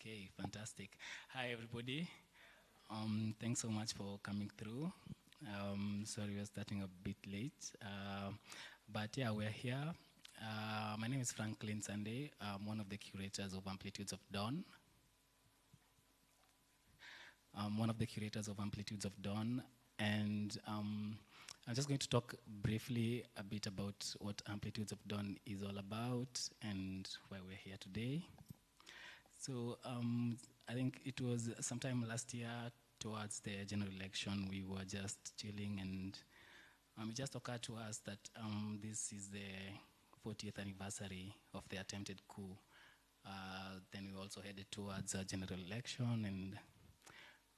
Okay, fantastic. Hi, everybody. Thanks so much for coming through. Sorry, we're starting a bit late. But yeah, we're here. My name is Franklin Sunday. I'm one of the curators of Amplitudes of Dawn. And I'm just going to talk briefly a bit about what Amplitudes of Dawn is all about and why we're here today. So I think it was sometime last year towards the general election, we were just chilling, and it just occurred to us that this is the 40th anniversary of the attempted coup. Then we also headed towards a general election,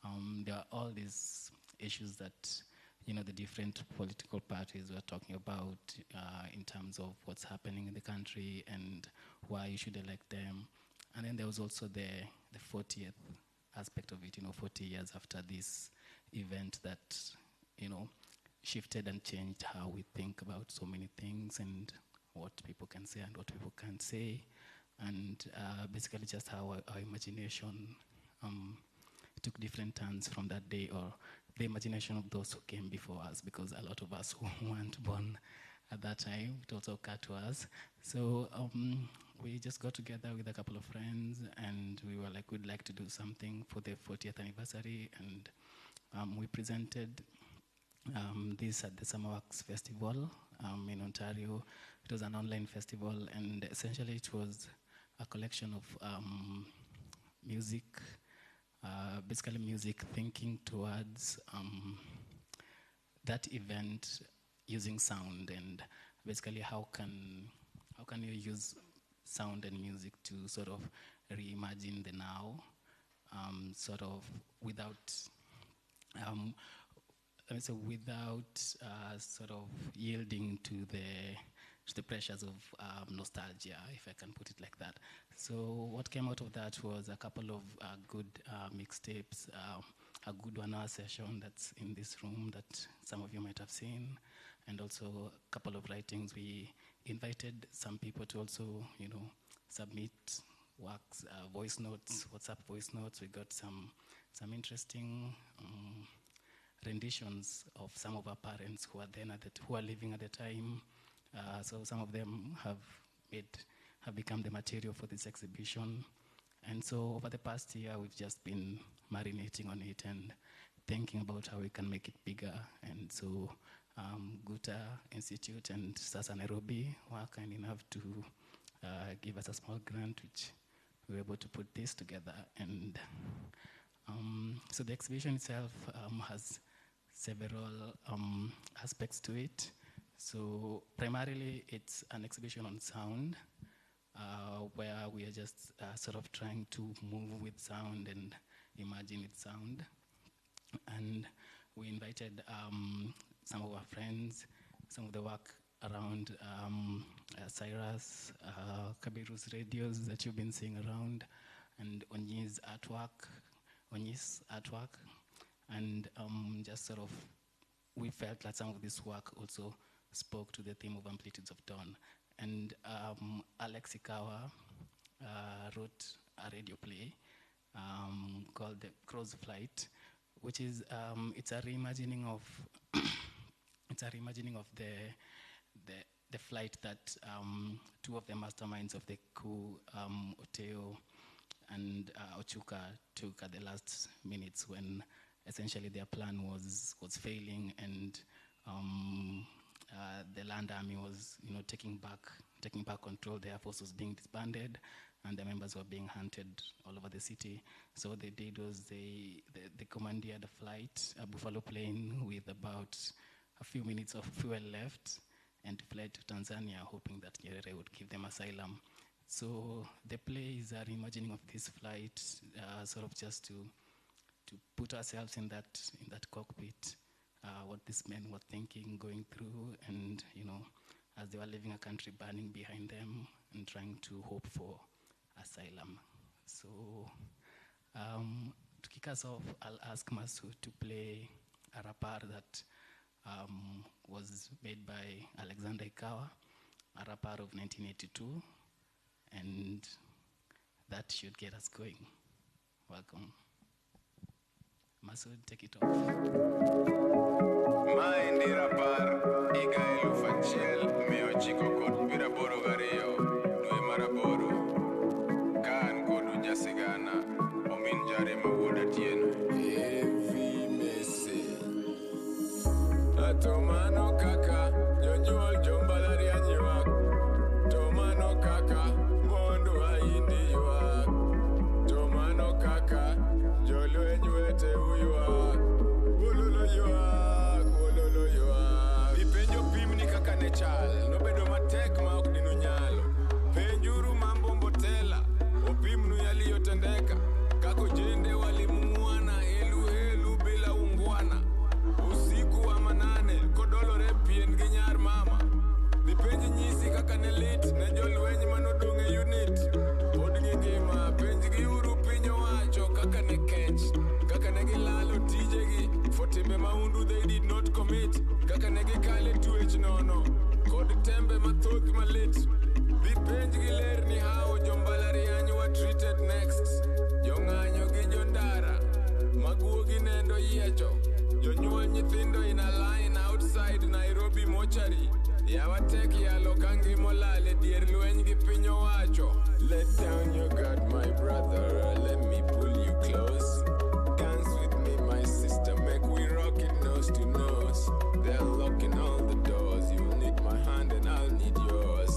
and there are all these issues that the different political parties were talking about in terms of what's happening in the country and why you should elect them. And then there was also the 40th aspect of it, 40 years after this event that, shifted and changed how we think about so many things and what people can say and what people can't say. And basically just how our imagination took different turns from that day, or the imagination of those who came before us, because a lot of us who weren't born at that time, it also occurred to us. So we just got together with a couple of friends, and we were like, we'd like to do something for the 40th anniversary, and we presented this at the Summerworks Festival in Ontario. It was an online festival, and essentially it was a collection of music, basically music thinking towards that event using sound, and basically how can you use sound and music to sort of reimagine the now, sort of without sort of yielding to the pressures of nostalgia, if I can put it like that. So what came out of that was a couple of good mixtapes, a good 1-hour session that's in this room that some of you might have seen, and also a couple of writings. We invited some people to also, submit works, voice notes, WhatsApp voice notes. We got some interesting renditions of some of our parents who are living at the time. So some of them have become the material for this exhibition. And so over the past year, we've just been marinating on it and thinking about how we can make it bigger. And so Guta Institute and InstitutNairobi were kind enough to give us a small grant, which we were able to put this together. And so the exhibition itself has several aspects to it. So primarily, it's an exhibition on sound, where we are just sort of trying to move with sound and imagine with sound. And we invited some of our friends, some of the work around Cyrus, Kabiru's radios that you've been seeing around, and Onyi's artwork, and just sort of, we felt that some of this work also spoke to the theme of Amplitudes of Dawn. And Alex Ikawah wrote a radio play called The Crow's Flight, which is it's a reimagining of the flight that two of the masterminds of the coup, Oteo and Ochuka, took at the last minutes when essentially their plan was failing, and the land army was taking back control. The Air Force was being disbanded, and the members were being hunted all over the city. So what they did was they commandeered a flight, a Buffalo plane with about a few minutes of fuel left, and fled to Tanzania, hoping that Nyerere would give them asylum. So the play is a reimagining of this flight, sort of just to put ourselves in that cockpit, what these men were thinking, going through, and as they were leaving a country burning behind them and trying to hope for asylum. So to kick us off, I'll ask Masu to play a rapper that was made by Alexander Ikawah, a rapper of 1982, and that should get us going. Welcome. Masood, take it off. Maindira par Igaelu Fachiel Meo Chico Kot Biraboro Gario Due Maraboro Kan Kodu Jasigana Omin Jare Mawoda Tieno Evi Mese Atomano Kaka Jonjual Jombalari Anyuak Tomano Kaka Mondo Aindi Yuak Tomano Kaka Jolo Enyuete Uyuak Wololo Yuak Wololo Yuak Ipenjo pimni kaka nechal Nobedo matek ma ok dinu nyalo Penjuru mambo mbotela Opimnu yaliyotendeka Kako jende walimuana Helu bila ungwana Usiku wa manane Kodolore pien ginyar mama Dipenji nyisi kaka nelit Ne jolwenyi manodonge unit Odgi ngima Penji giuru pinyo wacho Kaka ne kech Kaka ne gilalo tijegi Fotimbe maundu they did not commit Kaka ne gikale tuech nono Kod tembe mathoth malit Dipenji giler ni hao Jombalariany were treated next Jong'anyo gi jondara Maguogi nendo yiecho Jonyuol nyithindo in a line outside Nairobi mortuary Yawatek yalo kangi molale dier lweny gi piny owacho Let down your guard my brother Let me pull you close Dance with me my sister Make we rock it nose to nose They're locking all the doors You'll need my hand and I'll need yours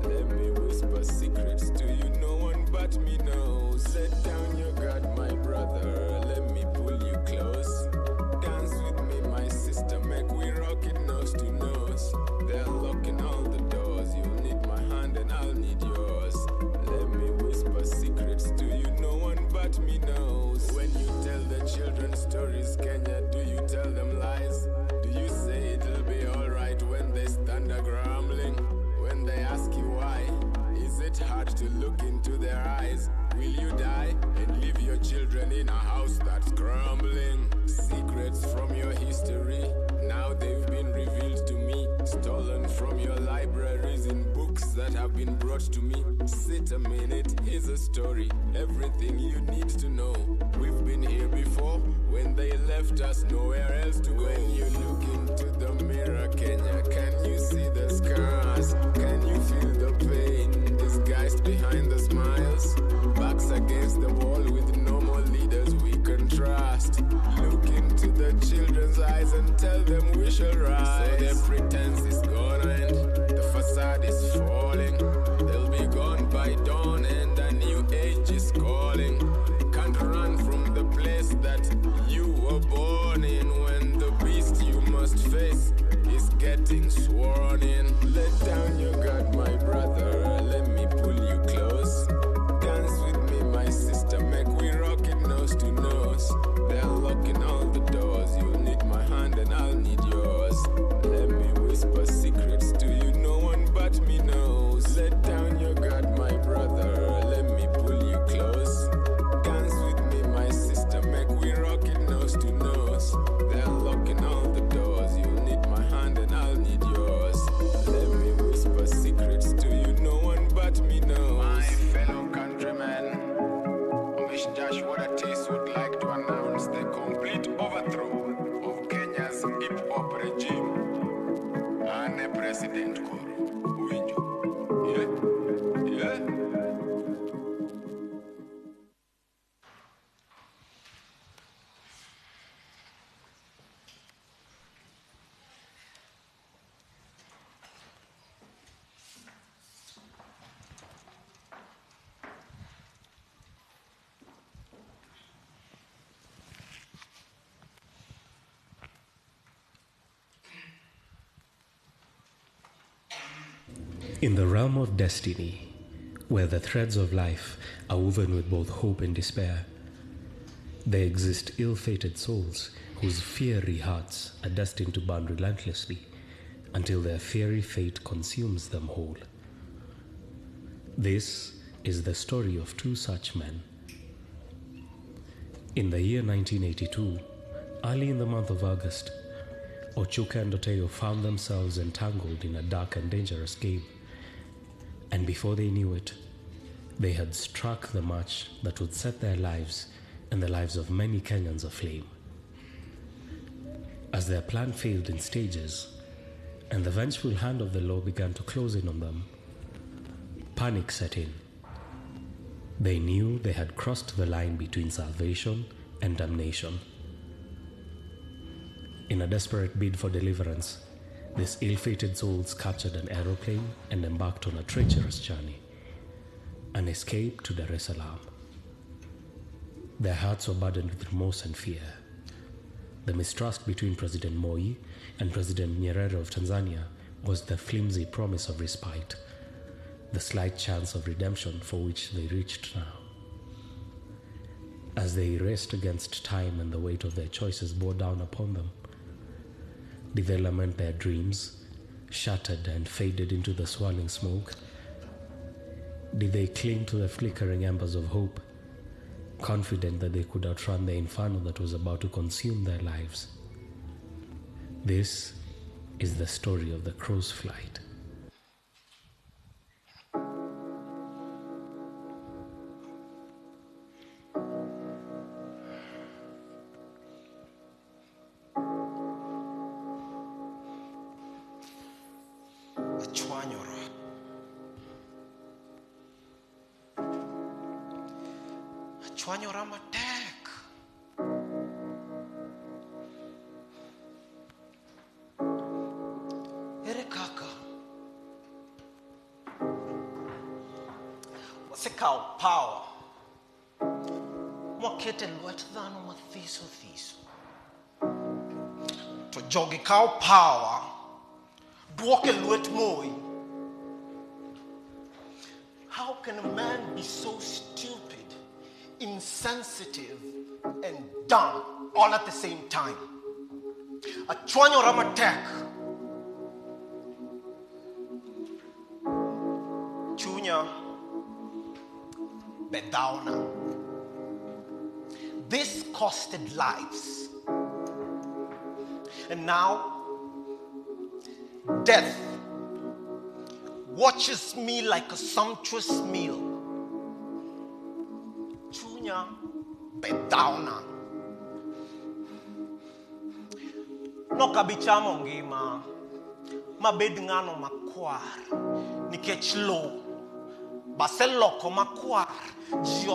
Let me whisper secrets to you No one but me knows Let down your guard my brother Let me pull you close Dance with me my sister Make we rock it nose to nose They're locking all the doors You'll need my hand and I'll need yours Let me whisper secrets to you No one but me knows When you tell the children stories Kenya, do you tell them lies? Do you say it'll be alright when they stand a grumbling? When they ask you why? Is it hard to look into their eyes? Will you die and leave your children in a house that's crumbling? Secrets from your history, now they've been revealed to me. Stolen from your libraries in books that have been brought to me. Sit a minute, here's a story, everything you need to know. We've been here before, when they left us nowhere else to go. When you look into the mirror, Kenya, can you see the scars? Can you feel the pain disguised behind the smiles? Backs against the wall with no more leaders we can trust. Look into the children's eyes and tell them we shall rise. So their pretense is gone and the facade is falling. They'll be gone by dawn and a new age is calling. Can't run from the place that you were born in. When the beast you must face is getting sworn in. Let down your guard my brother, let me pull you close. Dance with me my sister, make we rock it nose to nose. They're locking all the doors, you'll need my hand and I'll need yours. Let me whisper secrets to you, no one but me knows. Let down your guard my brother, let me pull you close. Dance with me my sister, make we rock it nose to nose. They're locking all the doors, you'll need my hand and I'll need yours. Let me whisper secrets to you, no one but me knows. My fellow countrymen, Miss Josh, what a taste would like to announce the complete overthrow of Kenya's hip-hop regime and a President Kuru. Yeah. In the realm of destiny, where the threads of life are woven with both hope and despair, there exist ill-fated souls whose fiery hearts are destined to burn relentlessly until their fiery fate consumes them whole. This is the story of two such men. In the year 1982, early in the month of August, Ochuka and Oteyo found themselves entangled in a dark and dangerous game. And before they knew it, they had struck the match that would set their lives and the lives of many Kenyans aflame. As their plan failed in stages, and the vengeful hand of the law began to close in on them, panic set in. They knew they had crossed the line between salvation and damnation. In a desperate bid for deliverance, these ill-fated souls captured an aeroplane and embarked on a treacherous journey, an escape to Dar es Salaam. Their hearts were burdened with remorse and fear. The mistrust between President Moi and President Nyerere of Tanzania was the flimsy promise of respite, the slight chance of redemption for which they reached now. As they raced against time and the weight of their choices bore down upon them, did they lament their dreams, shattered and faded into the swirling smoke? Did they cling to the flickering embers of hope, confident that they could outrun the inferno that was about to consume their lives? This is the story of the crow's flight. Chwanyora matek. Ere kaka wasekawo power mwakete lwet dhano mathiso thiso, to jogi kawo power dwoke lwet Moi. How can a man be so stupid, insensitive, and dumb all at the same time? A chwanyora matek. Chunya bedhauna. This costed lives. And now, death watches me like a sumptuous meal. Chunya bedhauna. Nokabichamo ngima mabed ng'ano makwar nikech lo baseloko makwar ji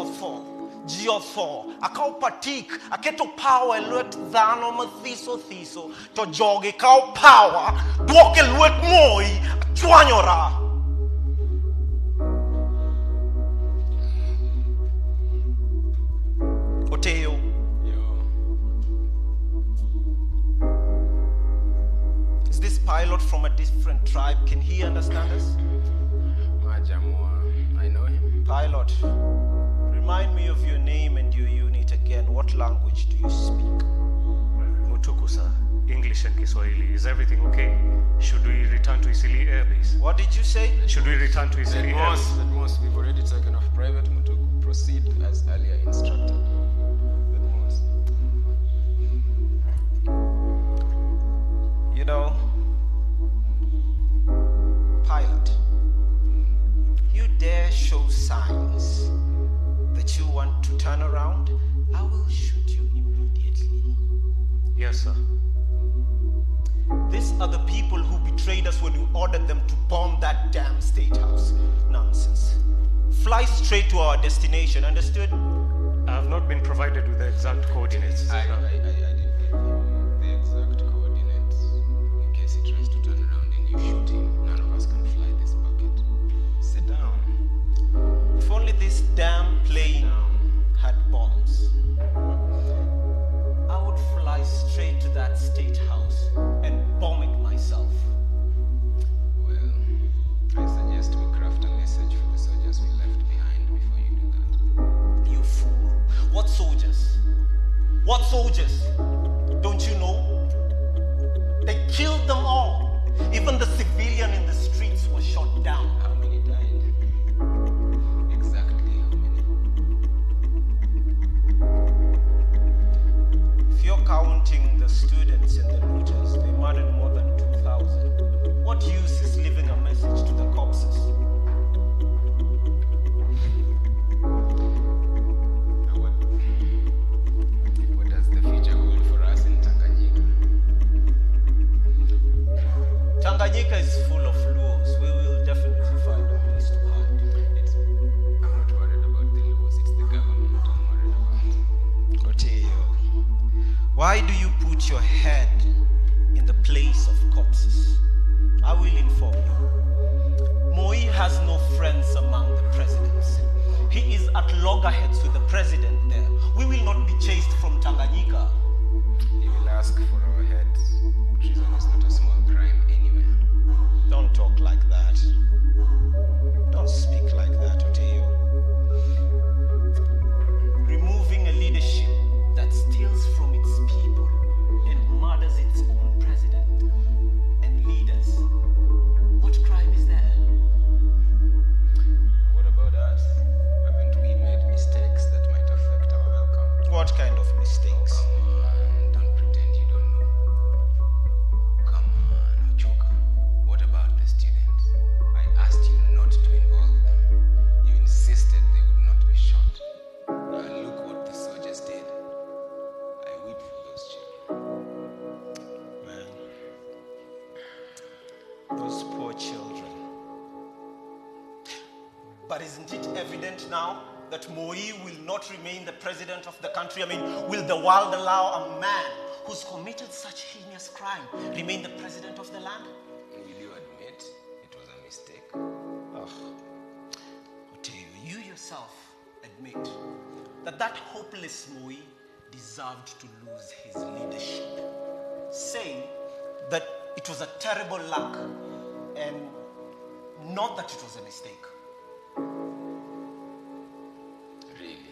otho akawo patik aketo power e lwet dhano mathiso thiso, to jogi kawo power dwoke lwet Moi. Chwanyora. Oteo. Is this pilot from a different tribe? Can he understand us? I know him. Pilot, remind me of your name and your unit again. What language do you speak? Mutuku, sir. English and Swahili. Is everything okay? Should we return to Isili Air Base? What did you say? Should we return to Isili Air Base? At most, we've already taken off private. Mutuku, proceed as earlier instructed. You know, pilot, you dare show signs that you want to turn around, I will shoot you immediately. Yes, sir. These are the people who betrayed us when we ordered them to bomb that damn state house. Nonsense. Fly straight to our destination, understood? I have not been provided with the exact coordinates. I didn't give him the exact coordinates. In case he tries to turn around and you shoot him, none of us can fly this bucket. Sit down. If only this damn plane had bombs, I would fly straight to that state house and bomb it myself. Well, I suggest we craft a message for the soldiers we left behind before you do that. You fool. What soldiers? What soldiers? Don't you know? They killed them all. Even the civilian in the streets was shot down. How many died? Exactly how many? If you're counting the students and the looters, they murdered more than 2,000. What use is leaving a message to the corpses? Why do you put your head in the place of corpses? I will inform you. Moi has no friends among the presidents. He is at loggerheads with the president there. We will not be chased from Tanganyika. He will ask for our heads. Treason is not a small crime anywhere. Don't talk like that. Don't speak like that, Oteyo. Removing a leadership that steals from its people and murders its own president and leaders. What crime is there? What about us? Haven't we made mistakes that might affect our welcome? What kind of mistakes? Come on, don't pretend you don't know. Come on, Ochoka. What about the students? I asked you not to involve them. You insisted they would not be shot. Now look what the soldiers did. I weep for those children. Man, those poor children. But isn't it evident now that Moi will not remain the president of the country? I mean, will the world allow a man who's committed such heinous crime remain the president of the land? Will you admit it was a mistake? Oteyo, you yourself admit that hopeless Moi deserved to lose his leadership, saying that it was a terrible luck and not that it was a mistake. Really?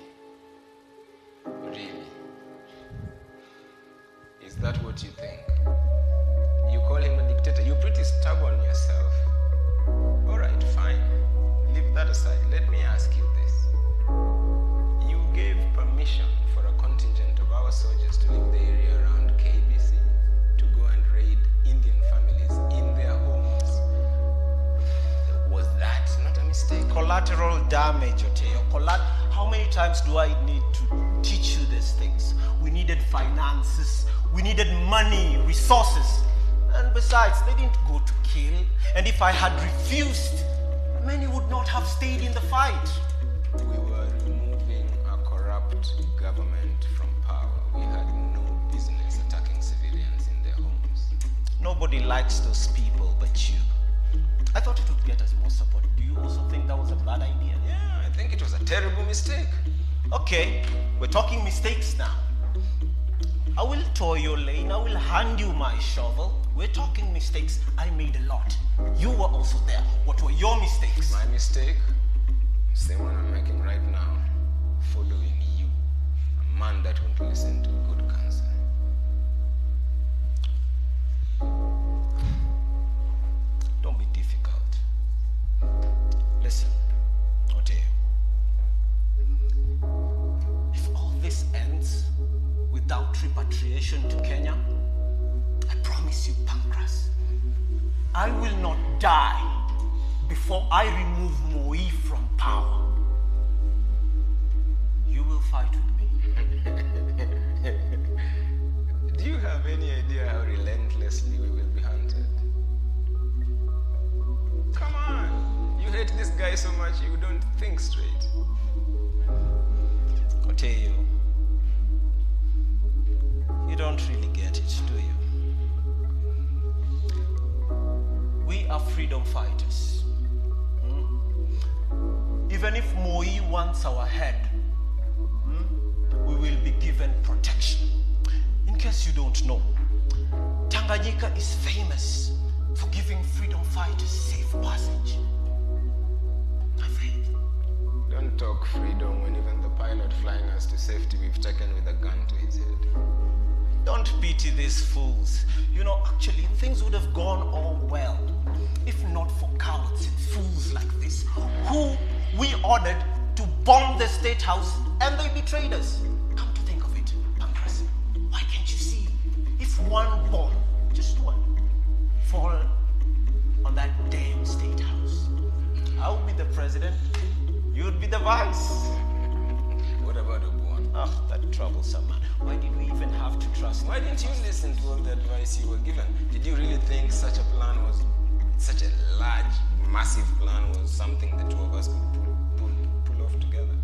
Is that what you think? You call him a dictator? You're pretty stubborn yourself. Alright, fine. Leave that aside. Let me ask you this. You gave permission for a contingent of our soldiers to leave the area around KBC to go and raid Indian families in their homes. Was that not a mistake? Collateral damage, Oteyo. How many times do I need to teach you these things? We needed finances, we needed money, resources. And besides, they didn't go to kill. And if I had refused, many would not have stayed in the fight. We were removing a corrupt government from power. We had no business attacking civilians in their homes. Nobody likes those people but you. I thought it would get us more support. Do you also think that was a bad idea? Yeah, I think it was a terrible mistake. Okay, we're talking mistakes now. I will tow your lane. I will hand you my shovel. We're talking mistakes. I made a lot. You were also there. What were your mistakes? My mistake? Same one I'm making right now. Following you. A man that won't listen to good counsel. Don't be difficult. Listen, Oteyo. If all this ends without repatriation to Kenya, I promise you, Pancras, I will not die before I remove Moi from power. You will fight with me. Do you have any idea how relentlessly we will be hunted? Come on! You hate this guy so much you don't think straight. Oteyo, you don't really get it, do you? We are freedom fighters. Even if Moi wants our head, we will be given protection. In case you don't know, Tanganyika is famous for giving freedom fighters safe passage. I've heard. Don't talk freedom when even the pilot flying us to safety we've taken with a gun to his head. Don't pity these fools. You know, actually, things would have gone all well if not for cowards and fools like this, who we ordered to bomb the State House and they betrayed us. Come to think of it, Pancras, why can't you see? If one bomb, just one, fall on that damn State House, I would be the president, you would be the vice. What about Obuan? Ah, that troublesome man. Why did we even have to trust him? Why didn't you listen to all the advice you were given? Did you really think such a plan was, such a large, massive plan was something the two of us could pull off together?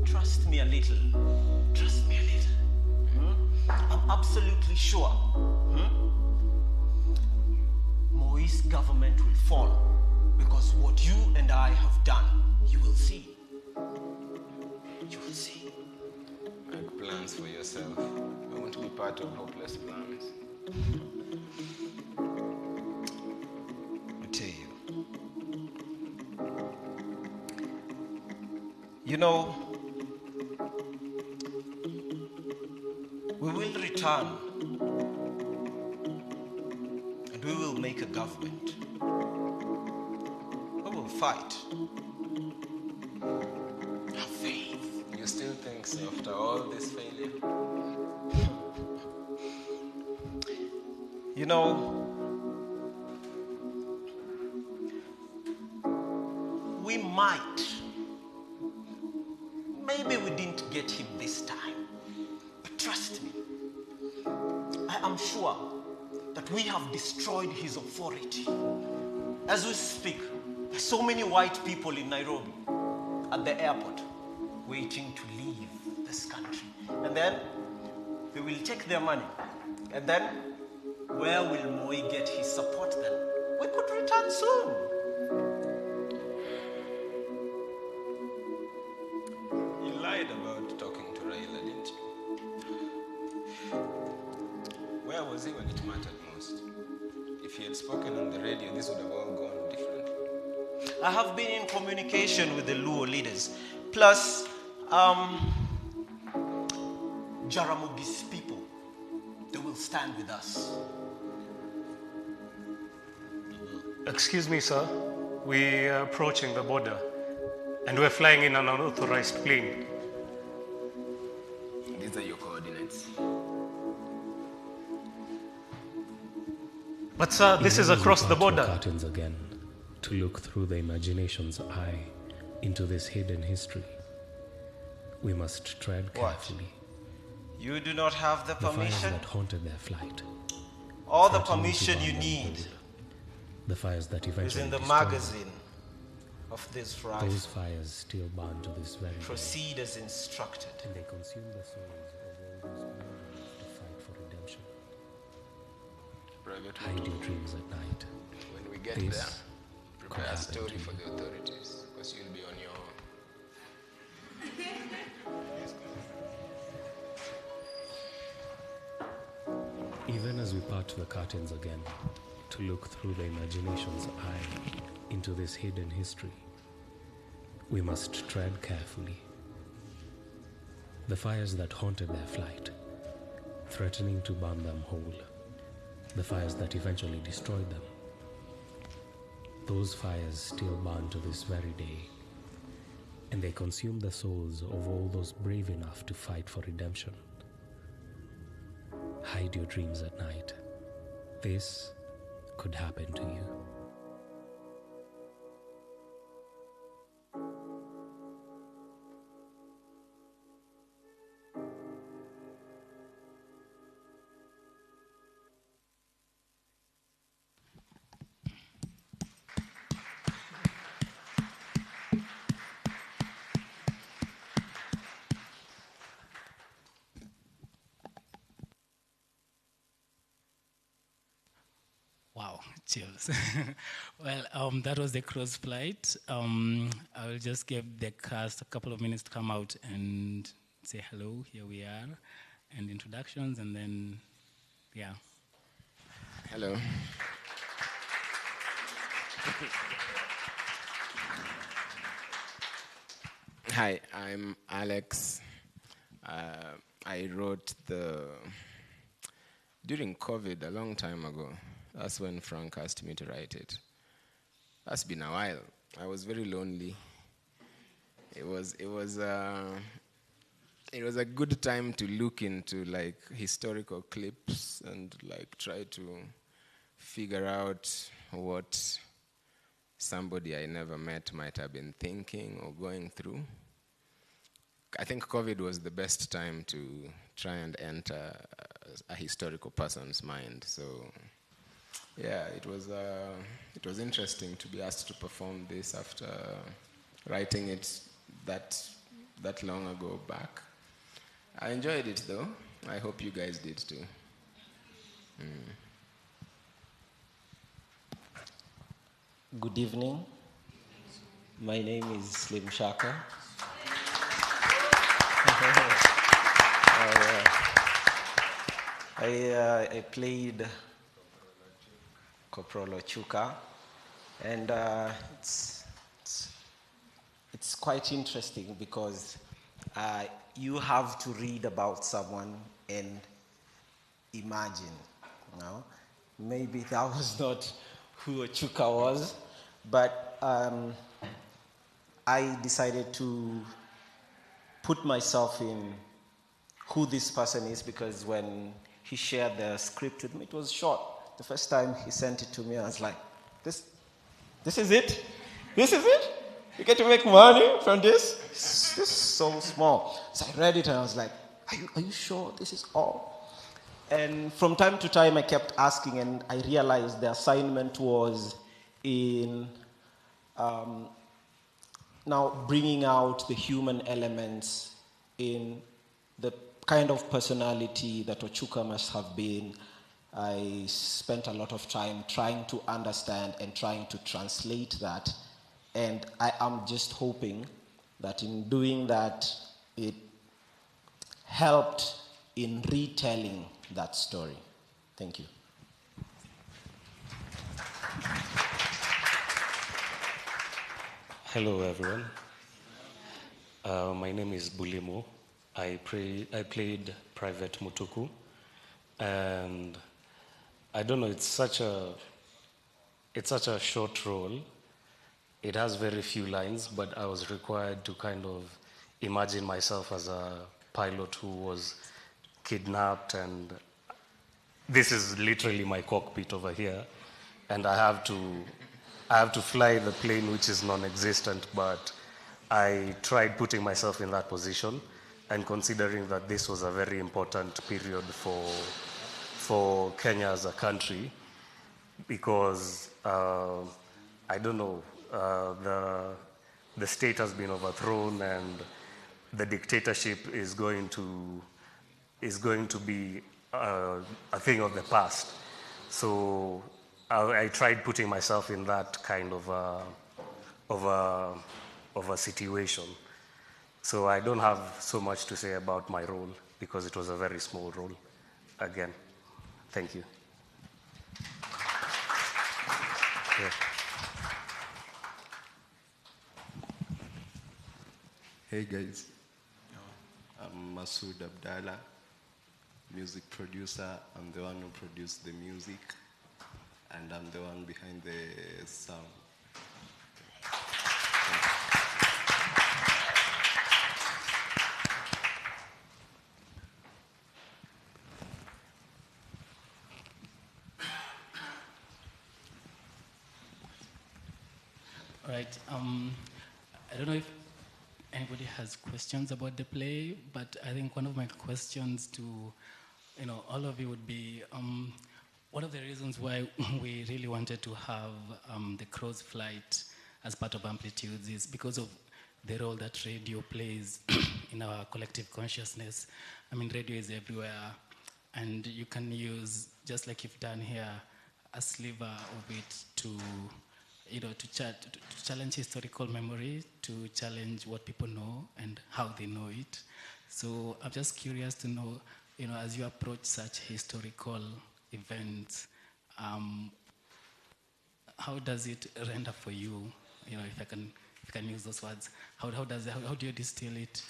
Trust me a little. Trust me a little. I'm am absolutely sure Moi's government will fall, because what you and I have done, you will see. You will see. Make plans for yourself. I want to be part of hopeless plans. I tell you. You know, we will return and we will make a government. We will fight. Have faith. You still think so after all this failure? You know, we might. Maybe we didn't get him this time. But trust me, I am sure that we have destroyed his authority. As we speak, there's so many white people in Nairobi at the airport waiting to leave this country. And then they will take their money. And then where will Moi get his support then? We could return soon. You lied about talking to Raila, didn't you? Where was he when it mattered most? If he had spoken on the radio, this would have all gone differently. I have been in communication with the Luo leaders. Plus, Jaramogi's people, they will stand with us. Excuse me, sir. We are approaching the border, and we're flying in an unauthorized plane. These are your coordinates. But, sir, this is across the border. Curtains again, to look through the imagination's eye into this hidden history. We must tread carefully. You do not have the The fires permission? that haunted their flight. All the threatening to permission burn you them need whole. The fires that is eventually in the destroyed them. magazine of this rifle. Those fires still burn to this very day, Proceed as instructed. and they consume the souls of all those brave enough to fight for redemption. Private Hide your dreams at night. When we get This there, prepare a happen story to for you. the authorities, because you'll be on your own. Even as we part the curtains again, to look through the imagination's eye into this hidden history, we must tread carefully. The fires that haunted their flight, threatening to burn them whole. The fires that eventually destroyed them. Those fires still burn to this very day, and they consume the souls of all those brave enough to fight for redemption. Hide your dreams at night. This could happen to you. Wow, chills. Well, that was the cruise flight. I will just give the cast a couple of minutes to come out and say hello, here we are, and introductions, and then, yeah. Hello. Hi, I'm Alex. I wrote during COVID a long time ago. That's when Frank asked me to write it. That's been a while. I was very lonely. It was a good time to look into like historical clips and like try to figure out what somebody I never met might have been thinking or going through. I think COVID was the best time to try and enter a historical person's mind. So yeah, it was interesting to be asked to perform this after writing it that long ago back. I enjoyed it though. I hope you guys did too. Good evening. My name is Slim Shaka. I played Corporal Chuka, and it's quite interesting because you have to read about someone and imagine. Maybe that was not who Chuka was, but I decided to put myself in who this person is, because when he shared the script with me, it was short. The first time he sent it to me, I was like, this is it? This is it? You get to make money from this? This is so small. So I read it and I was like, are you sure this is all? And from time to time, I kept asking, and I realized the assignment was in now bringing out the human elements in the kind of personality that Ochuka must have been. I spent a lot of time trying to understand and trying to translate that. And I am just hoping that in doing that, it helped in retelling that story. Thank you. Hello, everyone. My name is Bulimo. I played Private Mutuku, and I don't know. It's such a short role. It has very few lines, but I was required to kind of imagine myself as a pilot who was kidnapped, and this is literally my cockpit over here, and I have to fly the plane, which is non-existent, but I tried putting myself in that position, and considering that this was a very important period for Kenya as a country, because I don't know, the state has been overthrown and the dictatorship is going to be a thing of the past. So I tried putting myself in that kind of a situation. So I don't have so much to say about my role because it was a very small role. Again, thank you. Yeah. Hey guys, I'm Masood Abdallah, music producer. I'm the one who produced the music, and I'm the one behind the sound. All right. I don't know if anybody has questions about the play, but I think one of my questions to all of you would be, one of the reasons why we really wanted to have the Crow's Flight as part of Amplitudes is because of the role that radio plays in our collective consciousness. I mean, radio is everywhere, and you can use, just like you've done here, a sliver of it to challenge historical memory, to challenge what people know and how they know it. So I'm just curious to know, as you approach such historical events, how does it render for you? If I can use those words, how do you distill it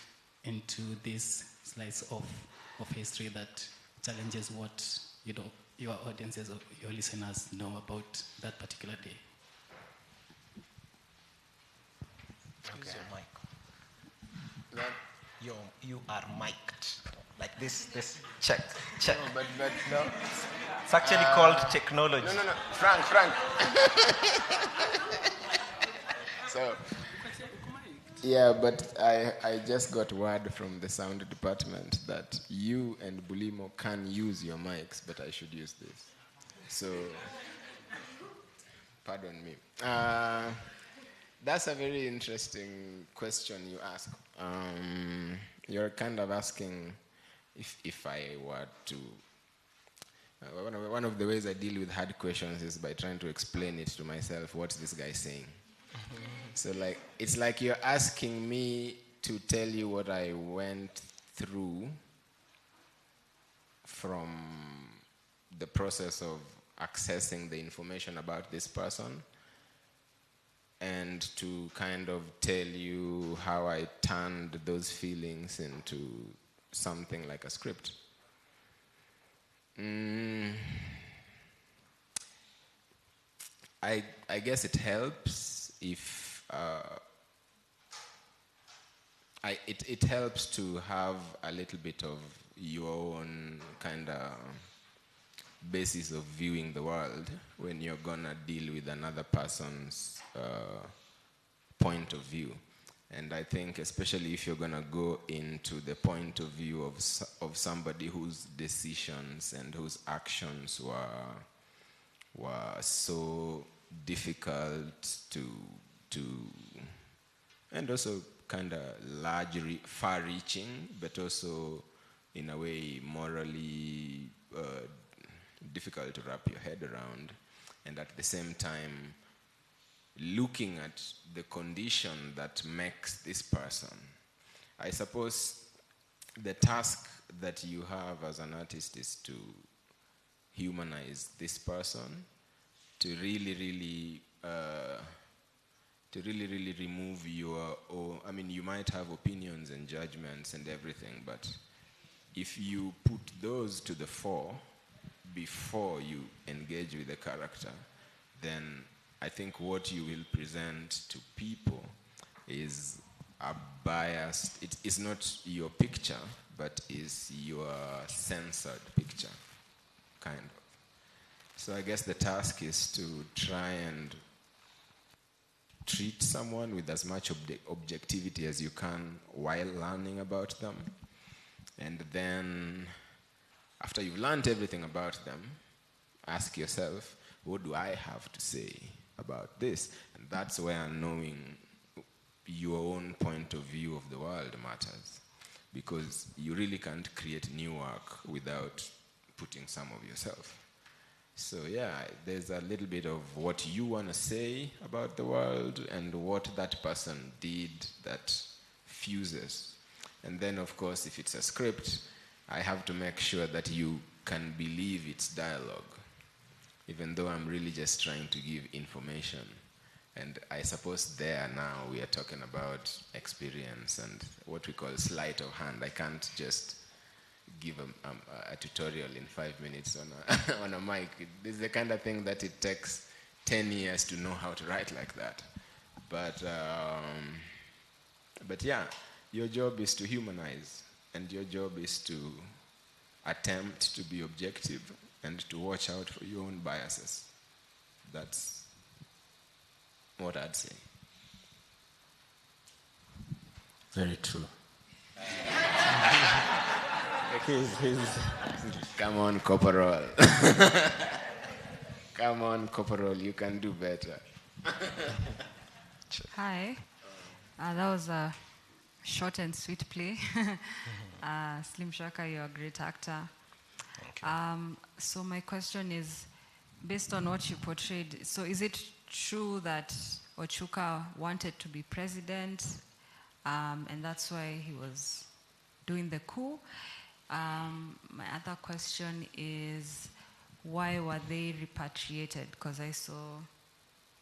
into this slice of history that challenges what your audiences or your listeners know about that particular day? Use your mic. You are mic'd. Like this, check. No, but no. It's actually called technology. No. Frank. So, yeah, but I just got word from the sound department that you and Bulimo can use your mics, but I should use this. So, pardon me. That's a very interesting question you ask. You're kind of asking if I were to, one of the ways I deal with hard questions is by trying to explain it to myself. What's this guy saying? So like, it's like you're asking me to tell you what I went through from the process of accessing the information about this person, and to kind of tell you how I turned those feelings into something like a script. I guess it helps if it helps to have a little bit of your own kind of basis of viewing the world when you're gonna deal with another person's point of view. And I think especially if you're gonna go into the point of view of somebody whose decisions and whose actions were so difficult to and also kind of largely far-reaching, but also in a way morally difficult to wrap your head around, and at the same time looking at the condition that makes this person. I suppose the task that you have as an artist is to humanize this person, to really remove your own. I mean, you might have opinions and judgments and everything, but if you put those to the fore before you engage with the character, then I think what you will present to people is a biased, it is not your picture, but is your censored picture, kind of. So I guess the task is to try and treat someone with as much objectivity as you can while learning about them. And then, after you've learned everything about them, ask yourself, what do I have to say about this? And that's where knowing your own point of view of the world matters. Because you really can't create new work without putting some of yourself. So yeah, there's a little bit of what you want to say about the world and what that person did that fuses. And then, of course, if it's a script, I have to make sure that you can believe it's dialogue, even though I'm really just trying to give information. And I suppose there now we are talking about experience and what we call sleight of hand. I can't just give a tutorial in 5 minutes on a mic. This is the kind of thing that it takes 10 years to know how to write like that. But yeah, your job is to humanize, and your job is to attempt to be objective and to watch out for your own biases. That's what I'd say. Very true. Come on, Corporal. Come on, Corporal, you can do better. Hi. That was a short and sweet play. Slim Shaka, you're a great actor. So my question is, based on what you portrayed, so is it true that Ochuka wanted to be president, and that's why he was doing the coup? My other question is, why were they repatriated? Because I saw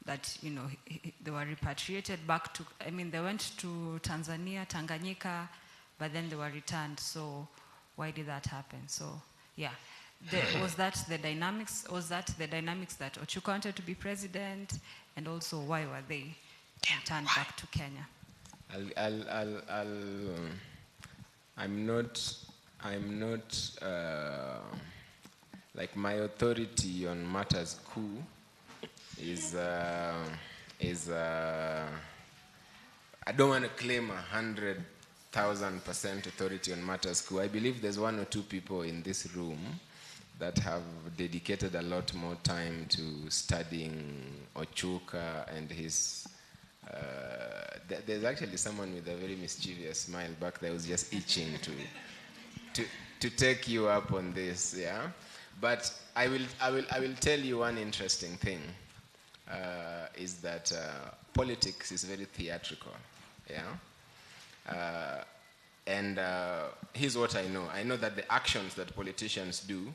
that, they were repatriated back to, they went to Tanzania, Tanganyika, but then they were returned. So why did that happen? So, yeah. Was that the dynamics that Ochuka wanted to be president? And also, why were they returned back to Kenya? I'm not like, my authority on matters coup is I don't want to claim 100,000% authority on matters coup. I believe there's 1 or 2 people in this room that have dedicated a lot more time to studying Ochuka and his. There's actually someone with a very mischievous smile back there who's just itching to take you up on this, yeah. But I will tell you one interesting thing. Is that politics is very theatrical, yeah. And here's what I know. I know that the actions that politicians do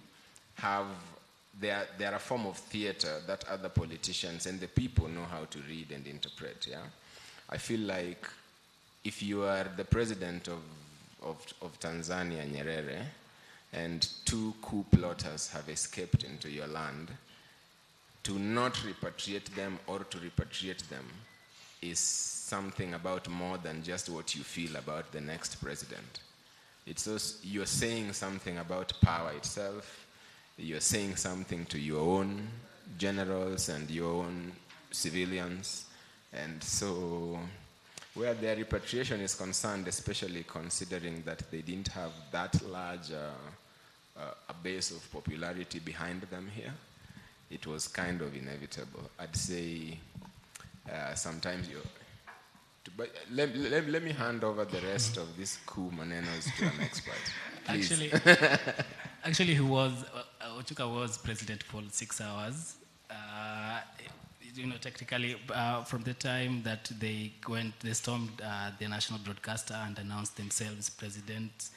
they are a form of theater that other politicians and the people know how to read and interpret, yeah. I feel like if you are the president of Tanzania, Nyerere, and 2 coup plotters have escaped into your land, to not repatriate them or to repatriate them is something about more than just what you feel about the next president. It's also, you're saying something about power itself. You're saying something to your own generals and your own civilians. And so where their repatriation is concerned, especially considering that they didn't have that large a base of popularity behind them here, it was kind of inevitable. I'd say sometimes but let me hand over the rest of this coup manenos to an expert. Please. Actually, Ochuka was president for 6 hours. Technically, from the time that they stormed the national broadcaster and announced themselves president,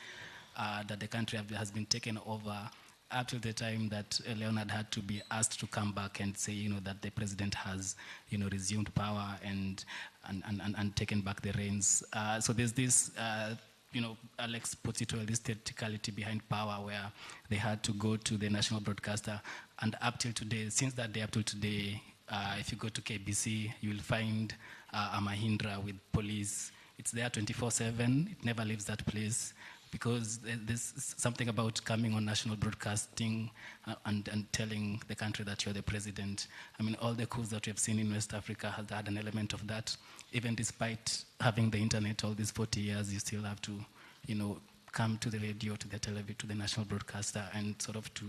that the country has been taken over, up to the time that Leonard had to be asked to come back and say, that the president has, resumed power and taken back the reins. So there's this, Alex puts it well, this theatricality behind power where they had to go to the national broadcaster. And up till today, since that day up till today, if you go to KBC, you will find a Mahindra with police. It's there 24/7. It never leaves that place, because there's something about coming on national broadcasting and telling the country that you're the president. I mean, all the coups that we have seen in West Africa has had an element of that. Even despite having the internet all these 40 years, you still have to, come to the radio, to the television, to the national broadcaster, and sort of to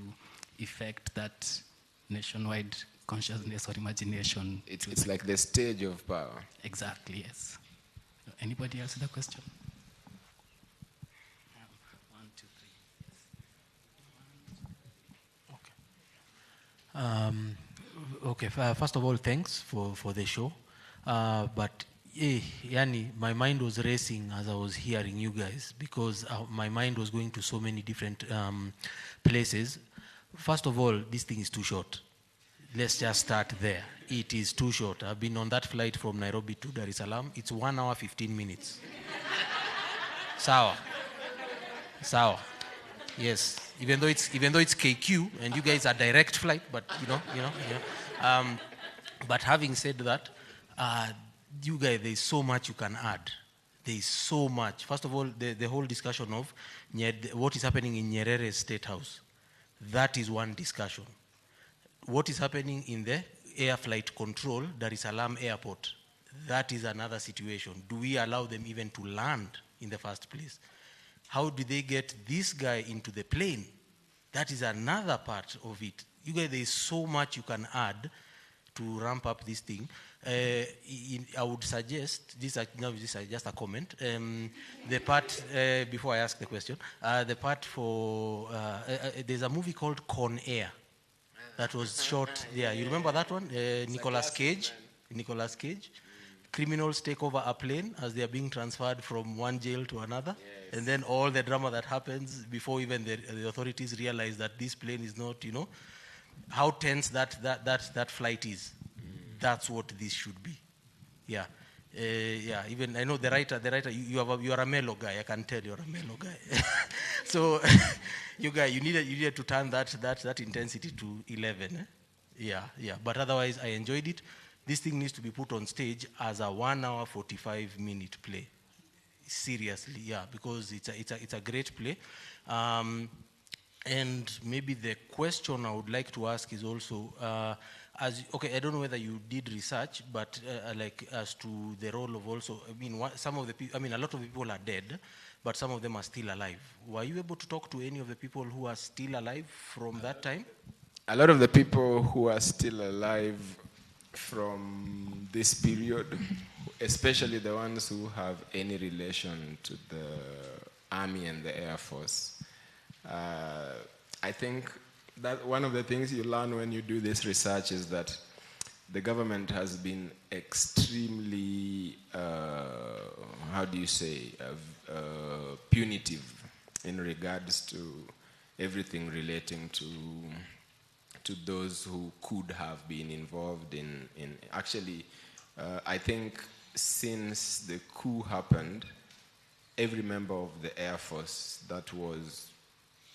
effect that nationwide consciousness or imagination. It's like the stage of power. Exactly, yes. Anybody else with a question? Okay, first of all, thanks for the show. But my mind was racing as I was hearing you guys, because my mind was going to so many different places. First of all, this thing is too short. Let's just start there. It is too short. I've been on that flight from Nairobi to Dar es Salaam. It's 1 hour, 15 minutes. Sawa. Yes. Even though it's KQ and you guys are direct flight, but but having said that, you guys, there's so much you can add. There's so much. First of all, the whole discussion of what is happening in Nyerere's State House. That is one discussion. What is happening in the air flight control, Dar es Salaam airport, that is another situation. Do we allow them even to land in the first place? How do they get this guy into the plane? That is another part of it. You guys, there is so much you can add to ramp up this thing. I would suggest, this is just a comment, the part, before I ask the question, the part for, there's a movie called Con Air that was shot, yeah, you remember that one? Nicolas Cage. Criminals take over a plane as they are being transferred from one jail to another. Yes. And then all the drama that happens before even the authorities realize that this plane is not, how tense that flight is. That's what this should be. Yeah. Even I know the writer, you are a mellow guy. I can tell you're a mellow guy. So you needed to turn that intensity to 11. Eh? Yeah. But otherwise, I enjoyed it. This thing needs to be put on stage as a 1 hour, 45 minute play. Seriously, yeah, because it's a great play. And maybe the question I would like to ask is also, I don't know whether you did research, but as to the role of also, some of the people, a lot of people are dead, but some of them are still alive. Were you able to talk to any of the people who are still alive from that time? A lot of the people who are still alive from this period, especially the ones who have any relation to the Army and the Air Force, I think that one of the things you learn when you do this research is that the government has been extremely, punitive in regards to everything relating to those who could have been involved in actually, I think since the coup happened, every member of the Air Force that was,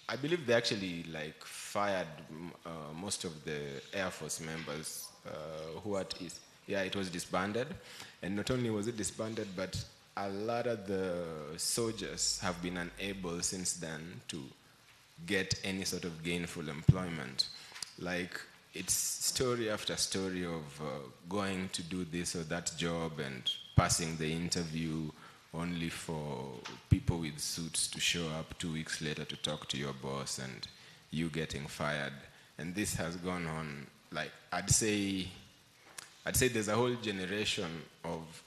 I believe they actually like fired most of the Air Force members it was disbanded. And not only was it disbanded, but a lot of the soldiers have been unable since then to get any sort of gainful employment. Like, it's story after story of going to do this or that job and passing the interview only for people with suits to show up 2 weeks later to talk to your boss and you getting fired. And this has gone on, like, I'd say there's a whole generation of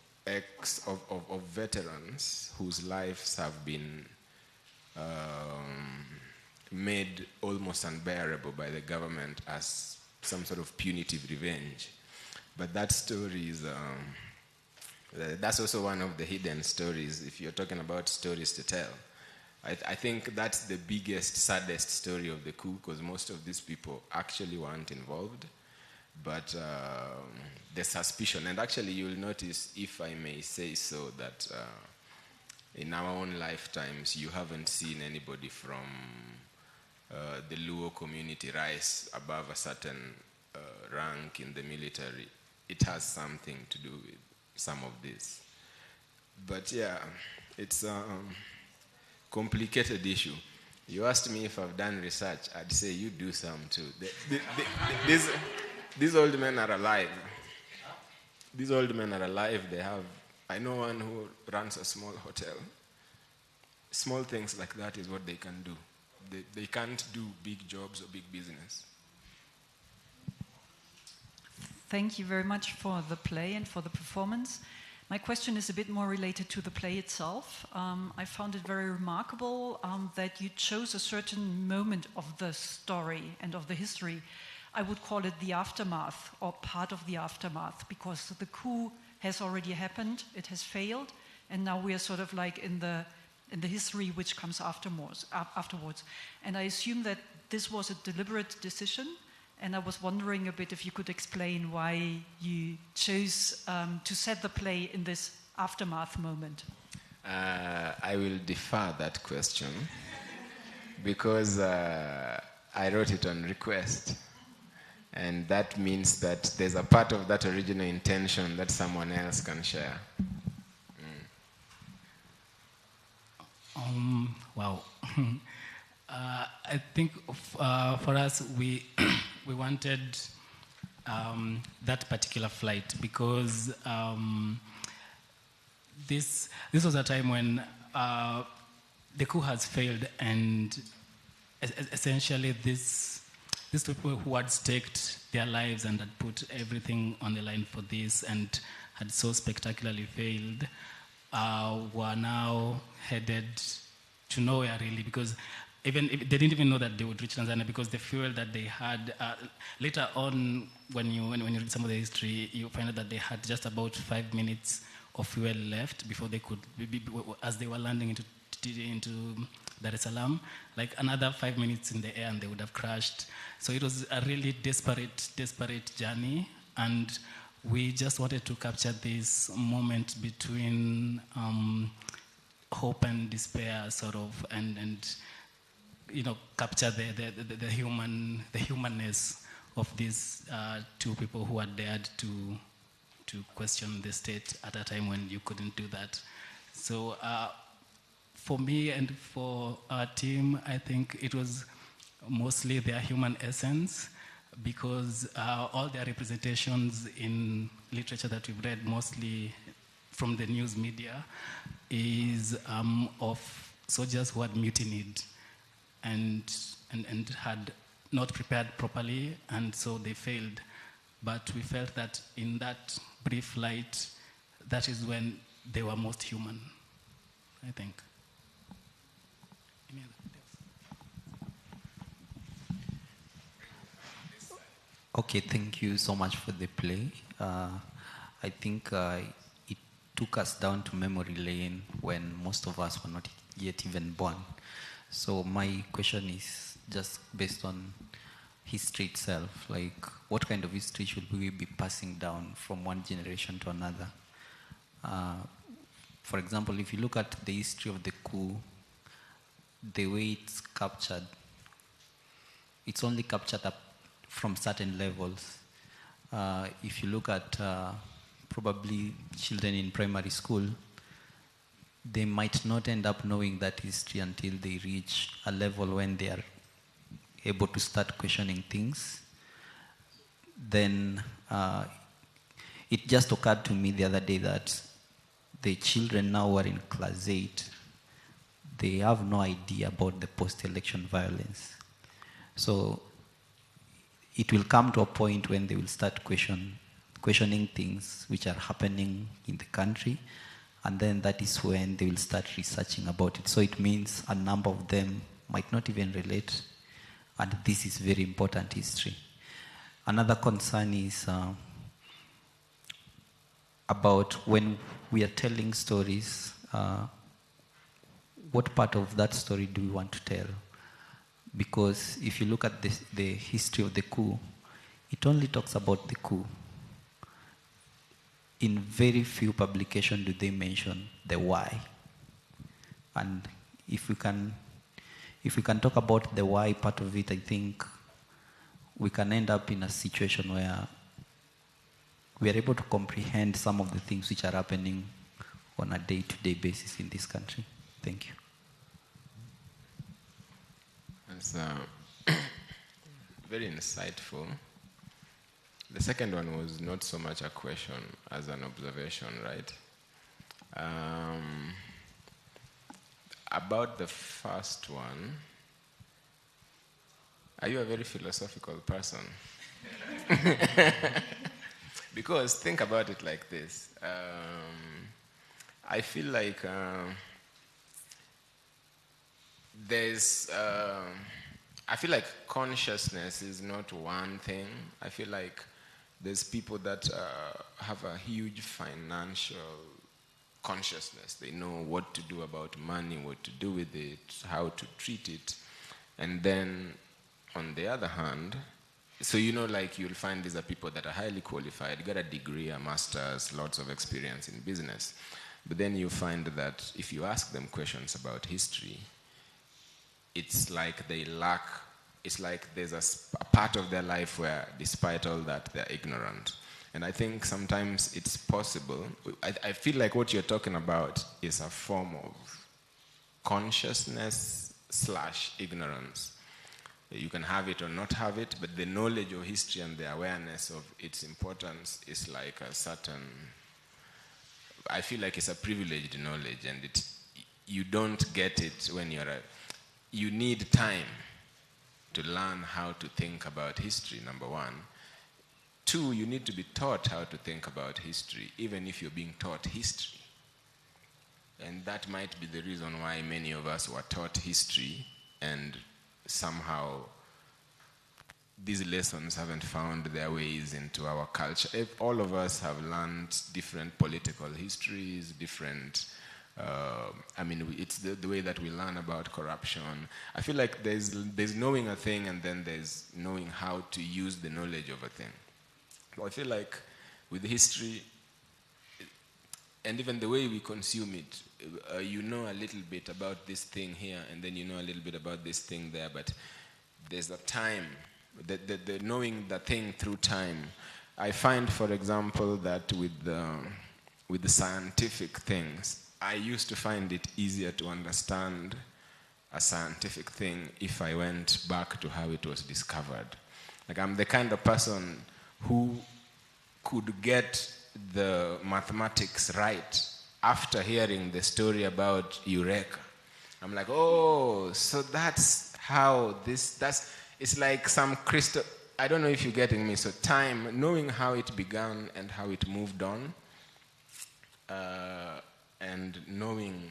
veterans whose lives have been made almost unbearable by the government as some sort of punitive revenge. But that story is, that's also one of the hidden stories, if you're talking about stories to tell. I think that's the biggest, saddest story of the coup, because most of these people actually weren't involved. But the suspicion, and actually you'll notice, if I may say so, that in our own lifetimes, you haven't seen anybody from the Luo community rise above a certain rank in the military. It has something to do with some of this. But yeah, it's a complicated issue. You asked me if I've done research, I'd say you do some too. These old men are alive. These old men are alive. They have, I know one who runs a small hotel. Small things like that is what they can do. They can't do big jobs or big business. Thank you very much for the play and for the performance. My question is a bit more related to the play itself. I found it very remarkable that you chose a certain moment of the story and of the history. I would call it the aftermath, or part of the aftermath, because the coup has already happened, it has failed, and now we are sort of like in the history which comes afterwards. And I assume that this was a deliberate decision, and I was wondering a bit if you could explain why you chose to set the play in this aftermath moment. I will defer that question because I wrote it on request. And that means that there's a part of that original intention that someone else can share. Wow. I think for us, we wanted that particular flight because this was a time when the coup has failed, and essentially these people who had staked their lives and had put everything on the line for this and had so spectacularly failed were now headed to nowhere, really, because even they didn't even know that they would reach Tanzania, because the fuel that they had later on, when you read some of the history, you find out that they had just about 5 minutes of fuel left before they could, as they were landing into Dar es Salaam, like another 5 minutes in the air and they would have crashed. So it was a really desperate journey, and we just wanted to capture this moment between hope and despair, sort of, and capture the humanness of these two people who had dared to question the state at a time when you couldn't do that. So for me and for our team, I think it was mostly their human essence, because all their representations in literature that we've read, mostly from the news media, is of soldiers who had mutinied and had not prepared properly, and so they failed. But we felt that in that brief light, that is when they were most human, I think. Okay, thank you so much for the play. I think it took us down to memory lane when most of us were not yet even born. So my question is just based on history itself, like what kind of history should we be passing down from one generation to another? For example, if you look at the history of the coup, the way it's captured, it's only captured up from certain levels. If you look at probably children in primary school, they might not end up knowing that history until they reach a level when they are able to start questioning things. Then it just occurred to me the other day that the children now who are in class 8, they have no idea about the post-election violence. So it will come to a point when they will start questioning things which are happening in the country, and then that is when they will start researching about it. So it means a number of them might not even relate, and this is very important history. Another concern is about when we are telling stories, what part of that story do we want to tell? Because if you look at the history of the coup, it only talks about the coup. In very few publications do they mention the why. And if we can talk about the why part of it, I think we can end up in a situation where we are able to comprehend some of the things which are happening on a day-to-day basis in this country. Thank you. That's very insightful. The second one was not so much a question as an observation, right? About the first one, are you a very philosophical person? Because think about it like this. I feel like I feel like consciousness is not one thing. I feel like there's people that have a huge financial consciousness. They know what to do about money, what to do with it, how to treat it. And then, on the other hand, so like you'll find these are people that are highly qualified, got a degree, a master's, lots of experience in business. But then you find that if you ask them questions about history, it's like they lack, it's like there's a part of their life where, despite all that, they're ignorant. And I think sometimes it's possible. I feel like what you're talking about is a form of consciousness / ignorance. You can have it or not have it, but the knowledge of history and the awareness of its importance is like a certain, I feel like it's a privileged knowledge, and you don't get it when you need time to learn how to think about history, number one. 2, you need to be taught how to think about history, even if you're being taught history. And that might be the reason why many of us were taught history, and somehow these lessons haven't found their ways into our culture. If all of us have learned different political histories, different it's the way that we learn about corruption. I feel like there's knowing a thing, and then there's knowing how to use the knowledge of a thing. So I feel like with history, and even the way we consume it, you know a little bit about this thing here, and then you know a little bit about this thing there, but there's a time, the knowing the thing through time. I find, for example, that with the scientific things, I used to find it easier to understand a scientific thing if I went back to how it was discovered. Like, I'm the kind of person who could get the mathematics right after hearing the story about Eureka. I'm like, oh, so that's how it's like some crystal, I don't know if you're getting me. So time, knowing how it began and how it moved on, and knowing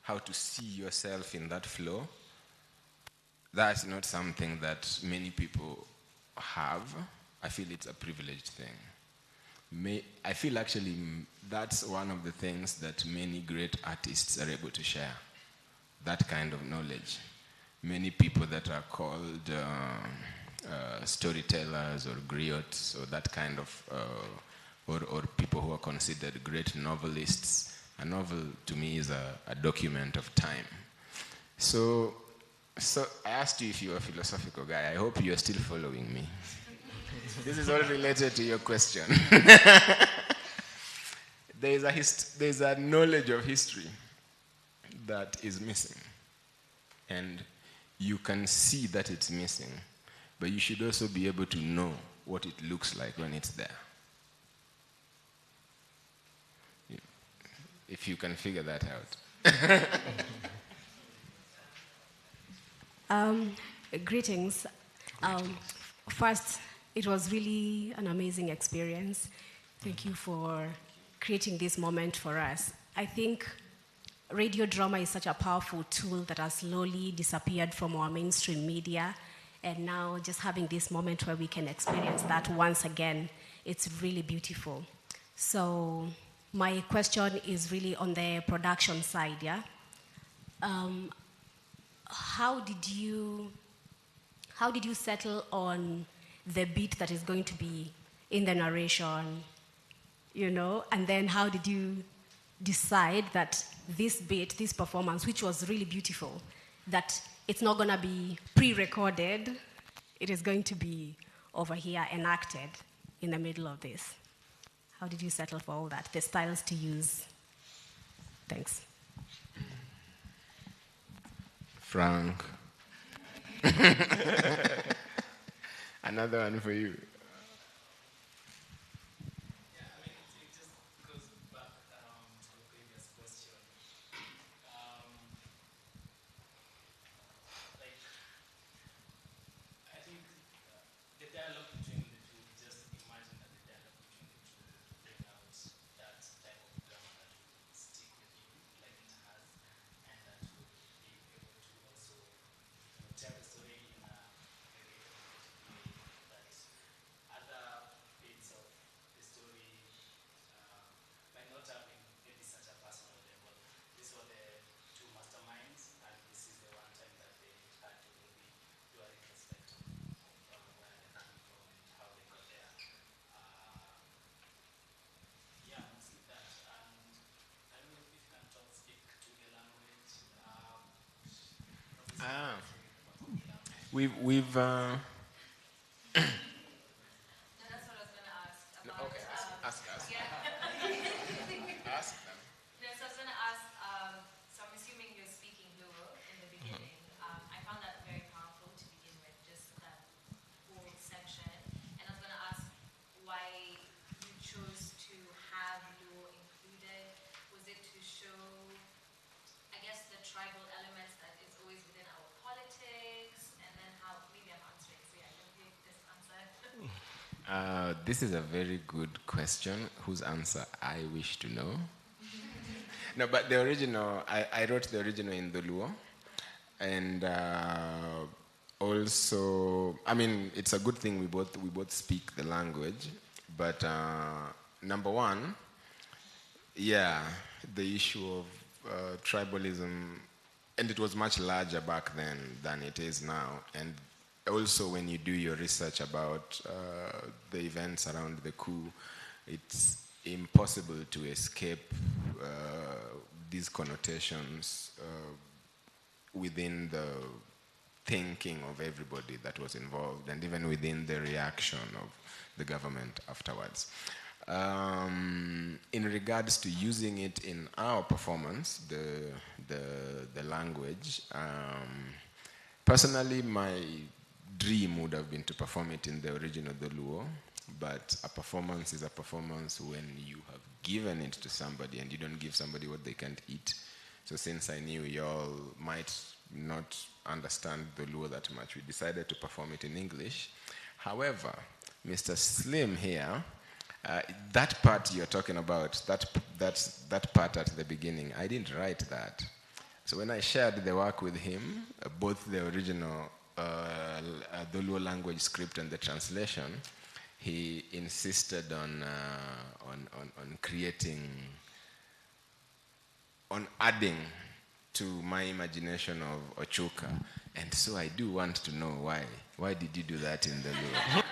how to see yourself in that flow, that's not something that many people have. I feel it's a privileged thing. I feel actually that's one of the things that many great artists are able to share, that kind of knowledge. Many people that are called storytellers or griots or that kind of, or people who are considered great novelists. A novel to me is a document of time. So I asked you if you are a philosophical guy. I hope you are still following me. This is all related to your question. There's a knowledge of history that is missing. And you can see that it's missing, but you should also be able to know what it looks like when it's there. If you can figure that out. Greetings. First, it was really an amazing experience. Thank you for creating this moment for us. I think radio drama is such a powerful tool that has slowly disappeared from our mainstream media, and now just having this moment where we can experience that once again, it's really beautiful. So my question is really on the production side, yeah? How did you settle on the beat that is going to be in the narration, you know? And then how did you decide that this beat, this performance, which was really beautiful, that it's not going to be pre-recorded, it is going to be over here enacted in the middle of this? How did you settle for all that, the styles to use? Thanks. Frank. Another one for you. We've That's what I was going to ask about. Okay, ask. Yeah. Ask them. Yes, I was going to ask, so I'm assuming you're speaking Luo in the beginning. I found that very powerful to begin with, just that whole section. And I was going to ask why you chose to have Luo included. Was it to show, I guess, the tribal elements that is always within our politics? And then how, maybe I'm answering, so yeah, you can give this answer. This is a very good question, whose answer I wish to know. No, but the original, I wrote the original in the Luo. And also, I mean, it's a good thing we both speak the language. But number one, yeah, the issue of tribalism, and it was much larger back then than it is now. And also when you do your research about the events around the coup, it's impossible to escape these connotations within the thinking of everybody that was involved, and even within the reaction of the government afterwards. In regards to using it in our performance, the language, personally, my dream would have been to perform it in the original Luo, but a performance is a performance when you have given it to somebody and you don't give somebody what they can't eat. So since I knew y'all might not understand the Luo that much, we decided to perform it in English. However, Mr. Slim here, that part you're talking about, that part at the beginning, I didn't write that. So when I shared the work with him, both the original the Luo language script and the translation, he insisted on creating, on adding to my imagination of Ochuka. And so I do want to know why. Why did you do that in the Luo?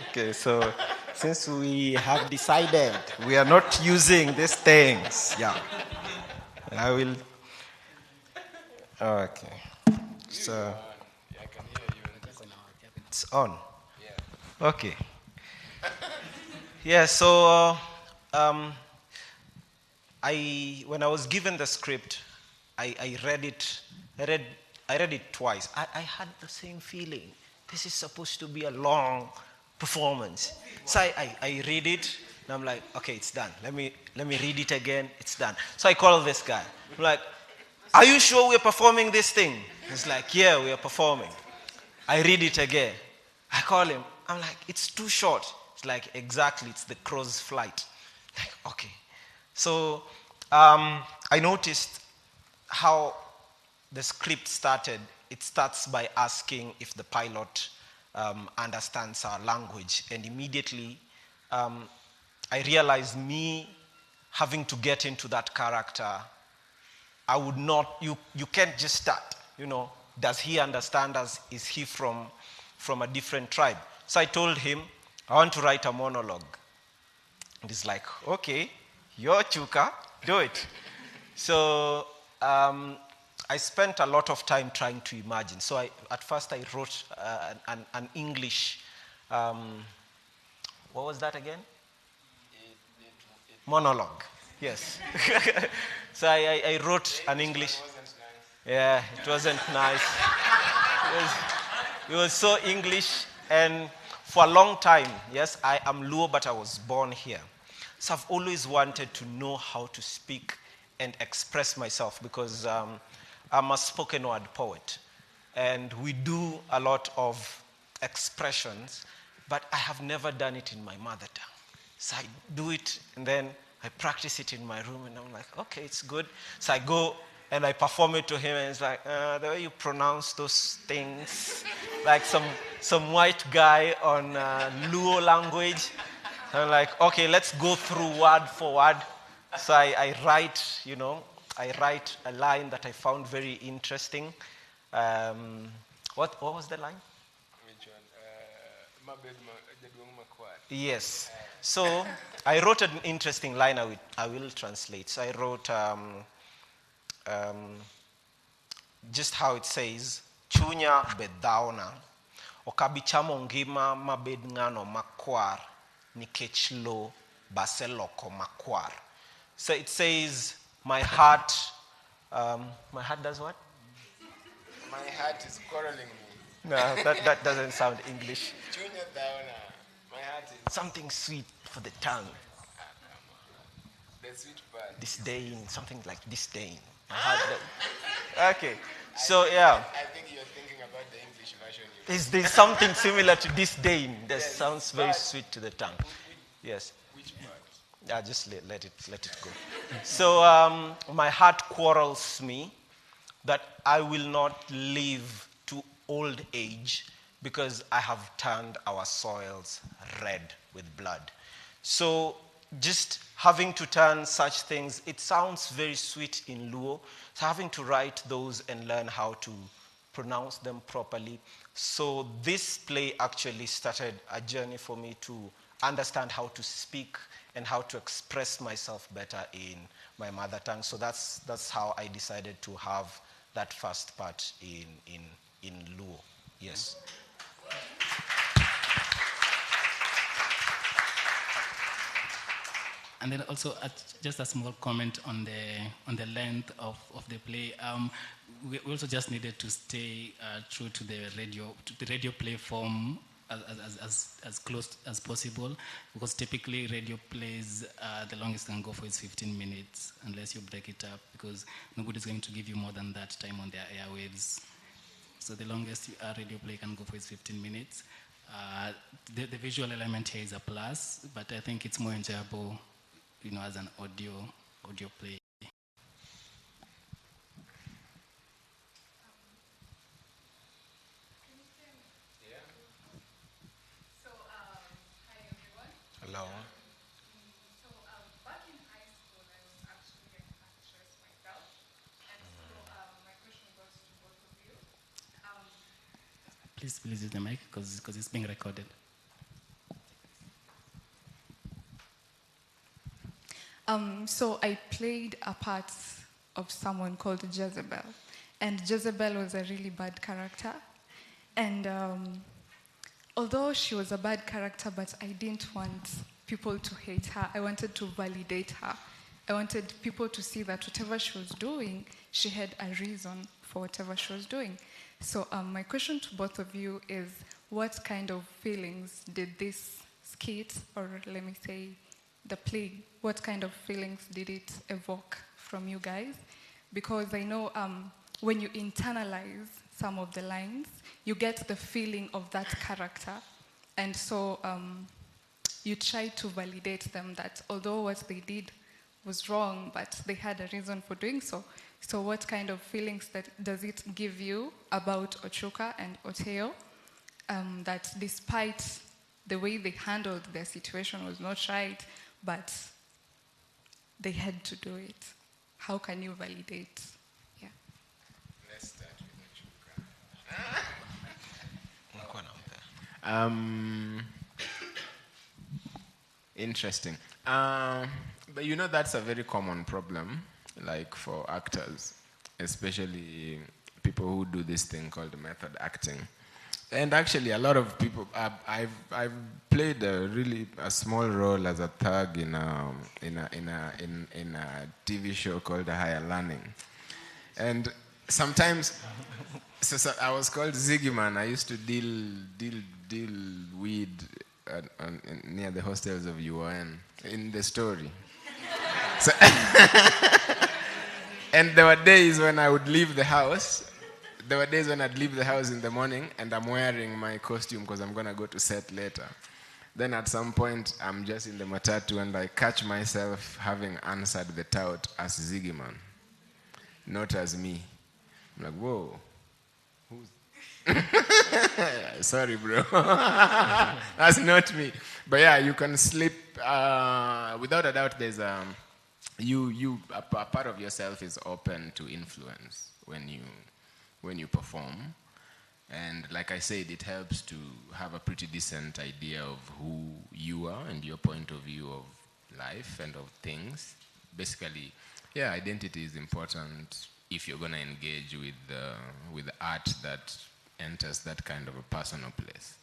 Okay, so since we have decided we are not using these things, yeah, I will. Okay, so it's on. Okay. Yeah. So when I was given the script, I read it. I read it twice. I had the same feeling. This is supposed to be a long performance. So I read it, and I'm like, okay, it's done. Let me read it again. It's done. So I call this guy. I'm like, are you sure we're performing this thing? He's like, yeah, we are performing. I read it again. I call him. I'm like, it's too short. It's like, exactly, it's the crow's flight. Like, okay. So I noticed how the script started. It starts by asking if the pilot understands our language. And immediately, I realized me having to get into that character, I would not, you can't just start, does he understand us? Is he from a different tribe? So I told him, I want to write a monologue. And he's like, okay, you're Chuka, do it. So I spent a lot of time trying to imagine. So at first I wrote an English, what was that again? Monologue, yes. So I wrote an English. Yeah, it wasn't nice. It was so English. And for a long time, yes, I am Luo, but I was born here. So I've always wanted to know how to speak and express myself because I'm a spoken word poet. And we do a lot of expressions, but I have never done it in my mother tongue. So I do it, and then I practice it in my room, and I'm like, okay, it's good. So I go and I perform it to him, and it's like, the way you pronounce those things, like some white guy on Luo language. I'm like, okay, let's go through word for word. So I write, I write a line that I found very interesting. What was the line? Which one? Yes. So I wrote an interesting line I will translate. So I wrote just how it says, Chunya bedaona, okabichamo ngima mabed ngano makwar, nikech lo baseloko makwar. So it says, my heart does what? My heart is quarreling me. No, that doesn't sound English. Chunya daona. My heart is something sweet for the tongue. The sweet part. Disdain, something like disdain. Okay, so yeah. I think you're thinking about the English version. There's something similar to disdain that sounds very sweet to the tongue. Yes. Which part? Yeah, just let it go. So my heart quarrels me that I will not live to old age because I have turned our soils red with blood. So just having to turn such things, it sounds very sweet in Luo. So having to write those and learn how to pronounce them properly. So this play actually started a journey for me to understand how to speak and how to express myself better in my mother tongue. So that's how I decided to have that first part in Luo. Yes. And then also just a small comment on the length of the play. We also just needed to stay true to the radio play form as close as possible, because typically radio plays, the longest can go for is 15 minutes unless you break it up, because nobody's going to give you more than that time on their airwaves. So the longest radio play can go for is 15 minutes. The visual element here is a plus, but I think it's more enjoyable, as an audio play. Please use the mic because it's being recorded. So I played a part of someone called Jezebel. And Jezebel was a really bad character. And although she was a bad character, but I didn't want people to hate her. I wanted to validate her. I wanted people to see that whatever she was doing, she had a reason for whatever she was doing. So my question to both of you is, what kind of feelings did this skit, or let me say the play, what kind of feelings did it evoke from you guys? Because I know when you internalize some of the lines, you get the feeling of that character. And so you try to validate them that although what they did was wrong, but they had a reason for doing so. So what kind of feelings does it give you about Ochuka and Oteo? That despite the way they handled their situation was not right, but they had to do it. How can you validate? Yeah. Let's start with Ochuka. Interesting. But you know, that's a very common problem, like for actors, especially people who do this thing called method acting. And actually, a lot of people, I've played a small role as a thug in a TV show called A Higher Learning. And sometimes, so I was called Ziggy Man. I used to deal weed near the hostels of UN in the story. So and there were days when I would leave the house. There were days when I'd leave the house in the morning and I'm wearing my costume because I'm going to go to set later. Then at some point, I'm just in the matatu and I catch myself having answered the tout as Ziggy Man, not as me. I'm like, whoa. Who's... Sorry, bro. That's not me. But yeah, you can slip. Without a doubt, there's a part of yourself is open to influence when you perform. And like I said, it helps to have a pretty decent idea of who you are and your point of view of life and of things. Basically, yeah, identity is important if you're going to engage with art that enters that kind of a personal place.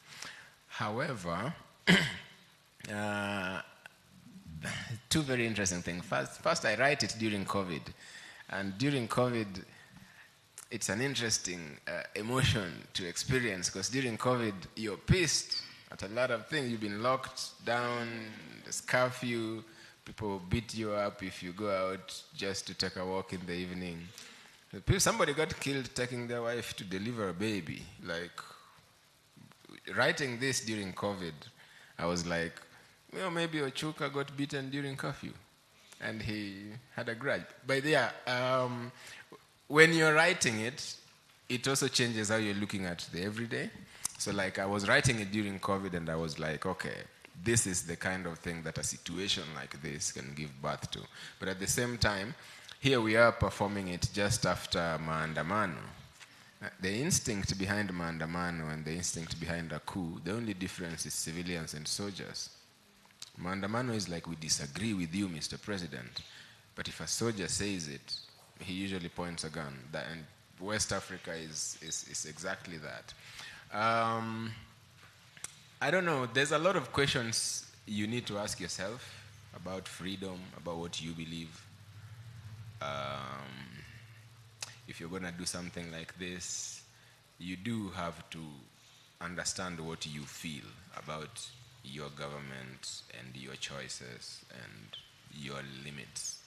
However, two very interesting things. First, I write it during COVID. And during COVID, it's an interesting emotion to experience because during COVID, you're pissed at a lot of things. You've been locked down, there's curfew, people beat you up if you go out just to take a walk in the evening. Somebody got killed taking their wife to deliver a baby. Like, writing this during COVID, I was like, well, maybe Ochuka got beaten during curfew and he had a grudge. But yeah, when you're writing it, it also changes how you're looking at the everyday. So like I was writing it during COVID and I was like, okay, this is the kind of thing that a situation like this can give birth to. But at the same time, here we are performing it just after Maandamano. The instinct behind Maandamano and the instinct behind a coup, the only difference is civilians and soldiers. Maandamano is like, we disagree with you, Mr. President. But if a soldier says it, he usually points a gun. And West Africa is exactly that. I don't know. There's a lot of questions you need to ask yourself about freedom, about what you believe. If you're going to do something like this, you do have to understand what you feel about your government and your choices and your limits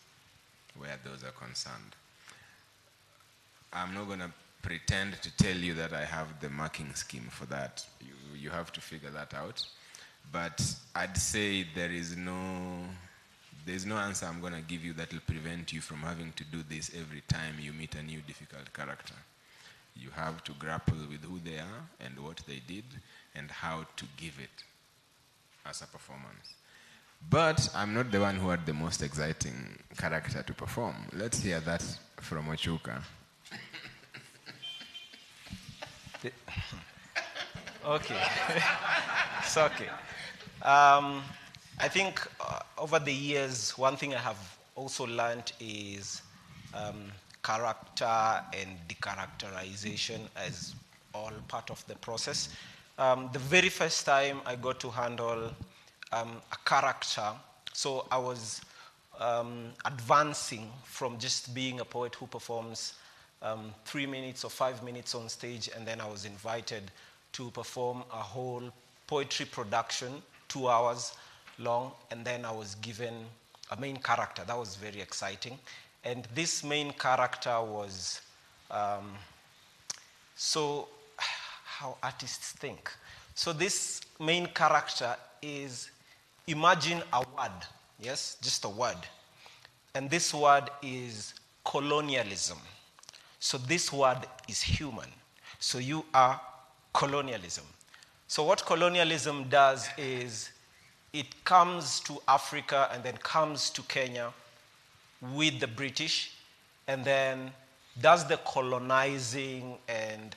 where those are concerned. I'm not going to pretend to tell you that I have the marking scheme for that. You have to figure that out. But I'd say there's no answer I'm going to give you that will prevent you from having to do this every time you meet a new difficult character. You have to grapple with who they are and what they did and how to give it as a performance. But I'm not the one who had the most exciting character to perform. Let's hear that from Ochuka. Okay. It's okay. I think over the years, one thing I have also learned is character and decharacterization as all part of the process. The very first time I got to handle a character, so I was advancing from just being a poet who performs 3 minutes or 5 minutes on stage, and then I was invited to perform a whole poetry production, 2 hours long, and then I was given a main character. That was very exciting. And this main character was so how artists think. So this main character is, imagine a word, yes, just a word. And this word is colonialism. So this word is human. So you are colonialism. So what colonialism does is it comes to Africa and then comes to Kenya with the British and then does the colonizing and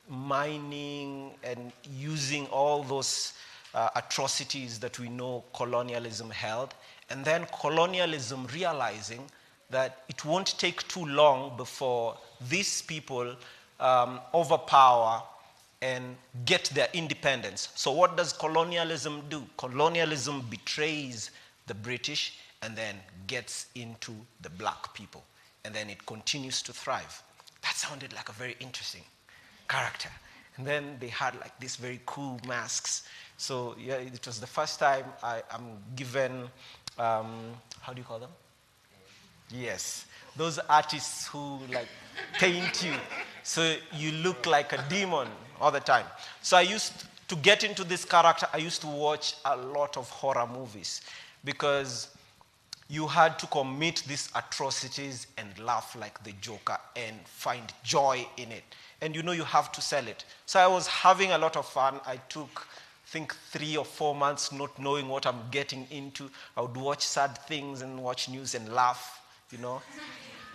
mining and using all those atrocities that we know colonialism held. And then colonialism realizing that it won't take too long before these people overpower and get their independence. So what does colonialism do? Colonialism betrays the British and then gets into the black people. And then it continues to thrive. That sounded like a very interesting character. And then they had like these very cool masks. So yeah, it was the first time I'm given, how do you call them? Yes, those artists who like paint you so you look like a demon all the time. So I used to get into this character. I used to watch a lot of horror movies because you had to commit these atrocities and laugh like the Joker and find joy in it. And you know you have to sell it. So I was having a lot of fun. I took, I think, 3 or 4 months not knowing what I'm getting into. I would watch sad things and watch news and laugh, you know.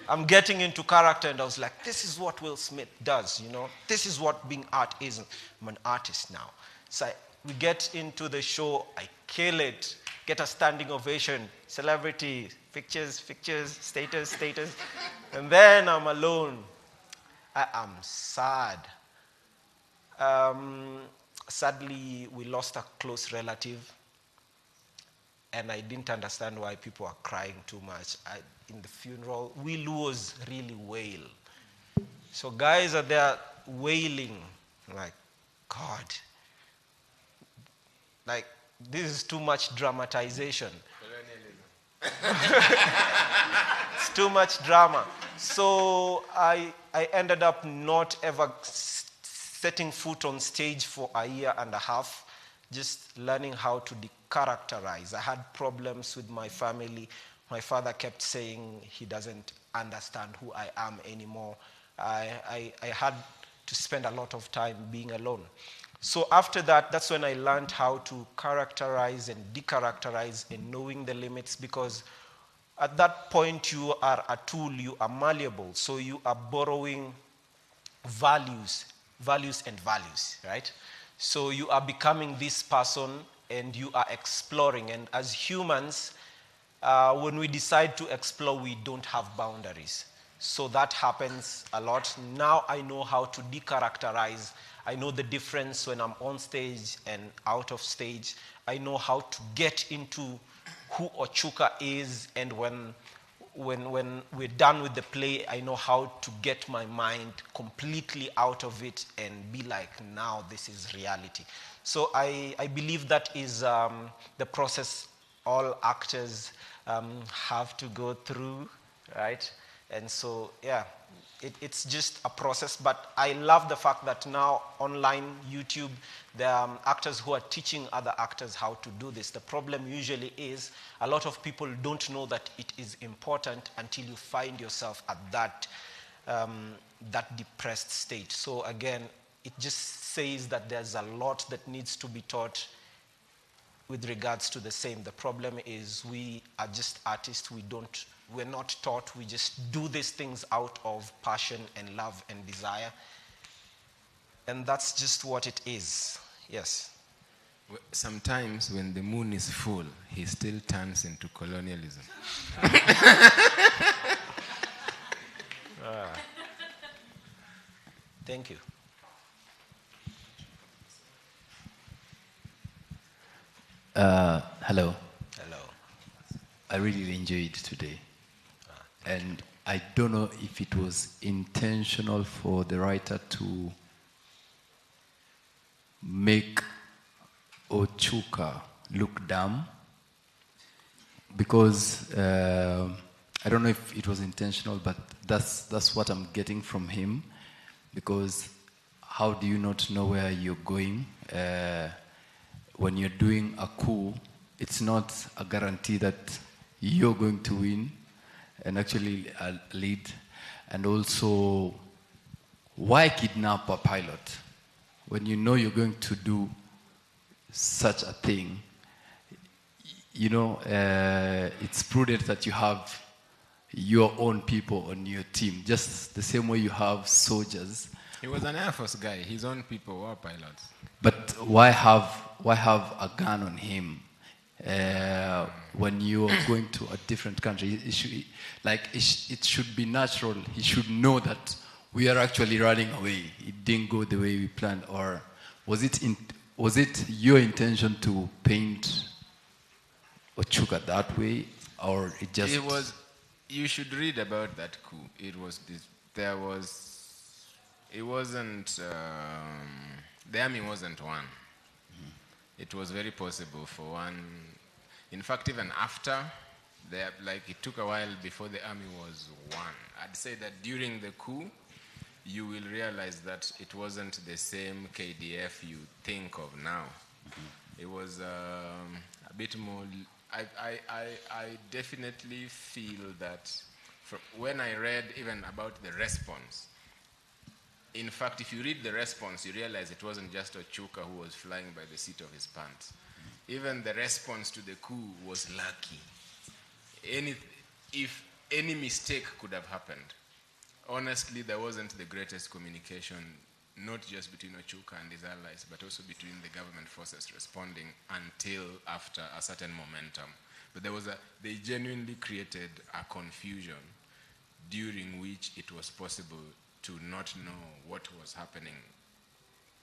I'm getting into character and I was like, this is what Will Smith does, you know. This is what being art is. I'm an artist now. So we get into the show, I kill it, get a standing ovation, celebrity, pictures, status. And then I'm alone. I am sad. Sadly, we lost a close relative. And I didn't understand why people are crying too much. In the funeral, we Luos really wail. So guys are there wailing, like, God. Like, this is too much dramatization. It's too much drama. So I ended up not ever setting foot on stage for a year and a half, just learning how to decharacterize. I had problems with my family. My father kept saying he doesn't understand who I am anymore. I had to spend a lot of time being alone. So after that, that's when I learned how to characterize and decharacterize and knowing the limits, because at that point you are a tool, you are malleable. So you are borrowing values, right? So you are becoming this person and you are exploring. And as humans, when we decide to explore, we don't have boundaries. So that happens a lot. Now I know how to decharacterize. I know the difference when I'm on stage and out of stage. I know how to get into who Ochuka is, and when we're done with the play, I know how to get my mind completely out of it and be like, now this is reality. So I believe that is the process all actors have to go through, right? And so, yeah, it's just a process. But I love the fact that now online, YouTube, there are actors who are teaching other actors how to do this. The problem usually is a lot of people don't know that it is important until you find yourself at that depressed state. So again, it just says that there's a lot that needs to be taught with regards to the same. The problem is we are just artists. We're not taught. We just do these things out of passion and love and desire. And that's just what it is. Yes. Sometimes when the moon is full, he still turns into colonialism. Thank you. Hello. Hello. I really enjoyed today. And I don't know if it was intentional for the writer to make Ochuka look dumb, because I don't know if it was intentional, but that's what I'm getting from him. Because how do you not know where you're going? When you're doing a coup, it's not a guarantee that you're going to win and actually lead. And also, why kidnap a pilot when you know you're going to do such a thing? You know, it's prudent that you have your own people on your team, just the same way you have soldiers. He was an Air Force guy. His own people were pilots. But why have a gun on him when you are going to a different country? It should be natural. He should know that we are actually running away. It didn't go the way we planned. Or was it your intention to paint Ochuka that way, or it just? It was. You should read about that coup. It was this. There was. It wasn't. The army wasn't one. It was very possible for one. In fact, even after, it took a while before the army was one. I'd say that during the coup, you will realize that it wasn't the same KDF you think of now. It was a bit more. I definitely feel that when I read even about the response. In fact, if you read the response, you realize it wasn't just Ochuka who was flying by the seat of his pants. Even the response to the coup was lucky. If any mistake could have happened, honestly, there wasn't the greatest communication, not just between Ochuka and his allies, but also between the government forces responding until after a certain momentum. But they genuinely created a confusion during which it was possible to not know what was happening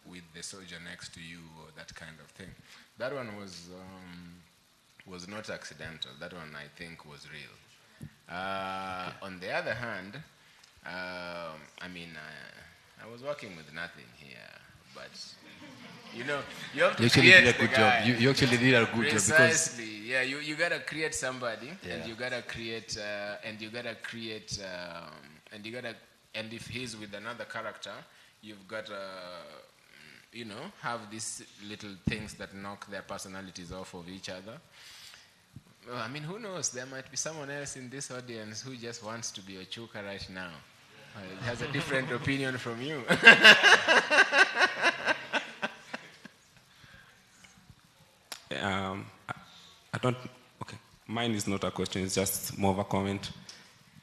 with the soldier next to you or that kind of thing. That one was not accidental. That one, I think, was real. On the other hand, I was working with nothing here, but you know, you have to create a good job. You actually did a good job. Precisely. Yeah, you gotta create somebody, and you gotta create, and if he's with another character, you've got to, have these little things that knock their personalities off of each other. Well, who knows? There might be someone else in this audience who just wants to be Ochuka right now. Has a different opinion from you. Okay, mine is not a question, it's just more of a comment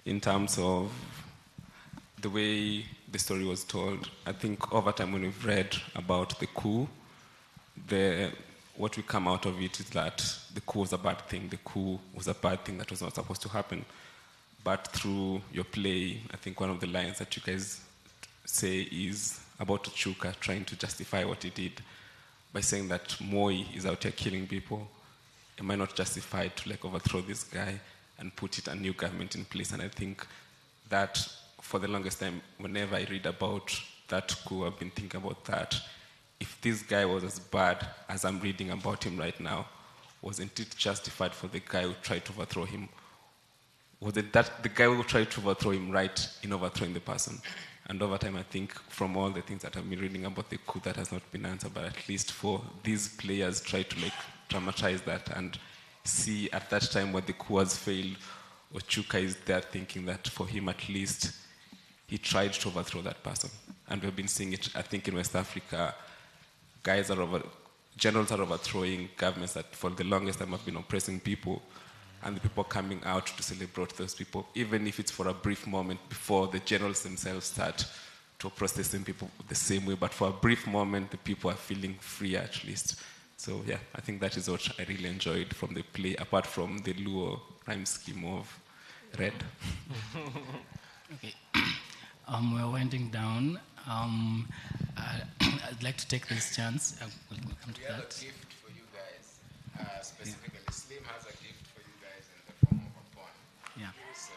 in terms of the way the story was told. I think over time when we've read about the coup, what we come out of it is that the coup was a bad thing. The coup was a bad thing that was not supposed to happen. But through your play, I think one of the lines that you guys say is about Ochuka trying to justify what he did by saying that Moi is out here killing people. Am I not justified to overthrow this guy and put a new government in place? And I think that for the longest time, whenever I read about that coup, I've been thinking about that. If this guy was as bad as I'm reading about him right now, wasn't it justified for the guy who tried to overthrow him? Was it that the guy who tried to overthrow him right in overthrowing the person? And over time, I think from all the things that I've been reading about the coup, that has not been answered, but at least for these players try to dramatize that and see at that time when the coup has failed, Ochuka is there thinking that for him at least, he tried to overthrow that person. And we've been seeing it, I think, in West Africa. Generals are overthrowing governments that for the longest time have been oppressing people, and the people coming out to celebrate those people, even if it's for a brief moment before the generals themselves start to approach the same people the same way, but for a brief moment, the people are feeling free at least. So yeah, I think that is what I really enjoyed from the play, apart from the Luo rhyme scheme of red. Okay. We're winding down. I'd like to take this chance. We'll come to We have that. a gift for you guys. Specifically, Slim has a gift for you guys in the form of a poem. Yeah. So,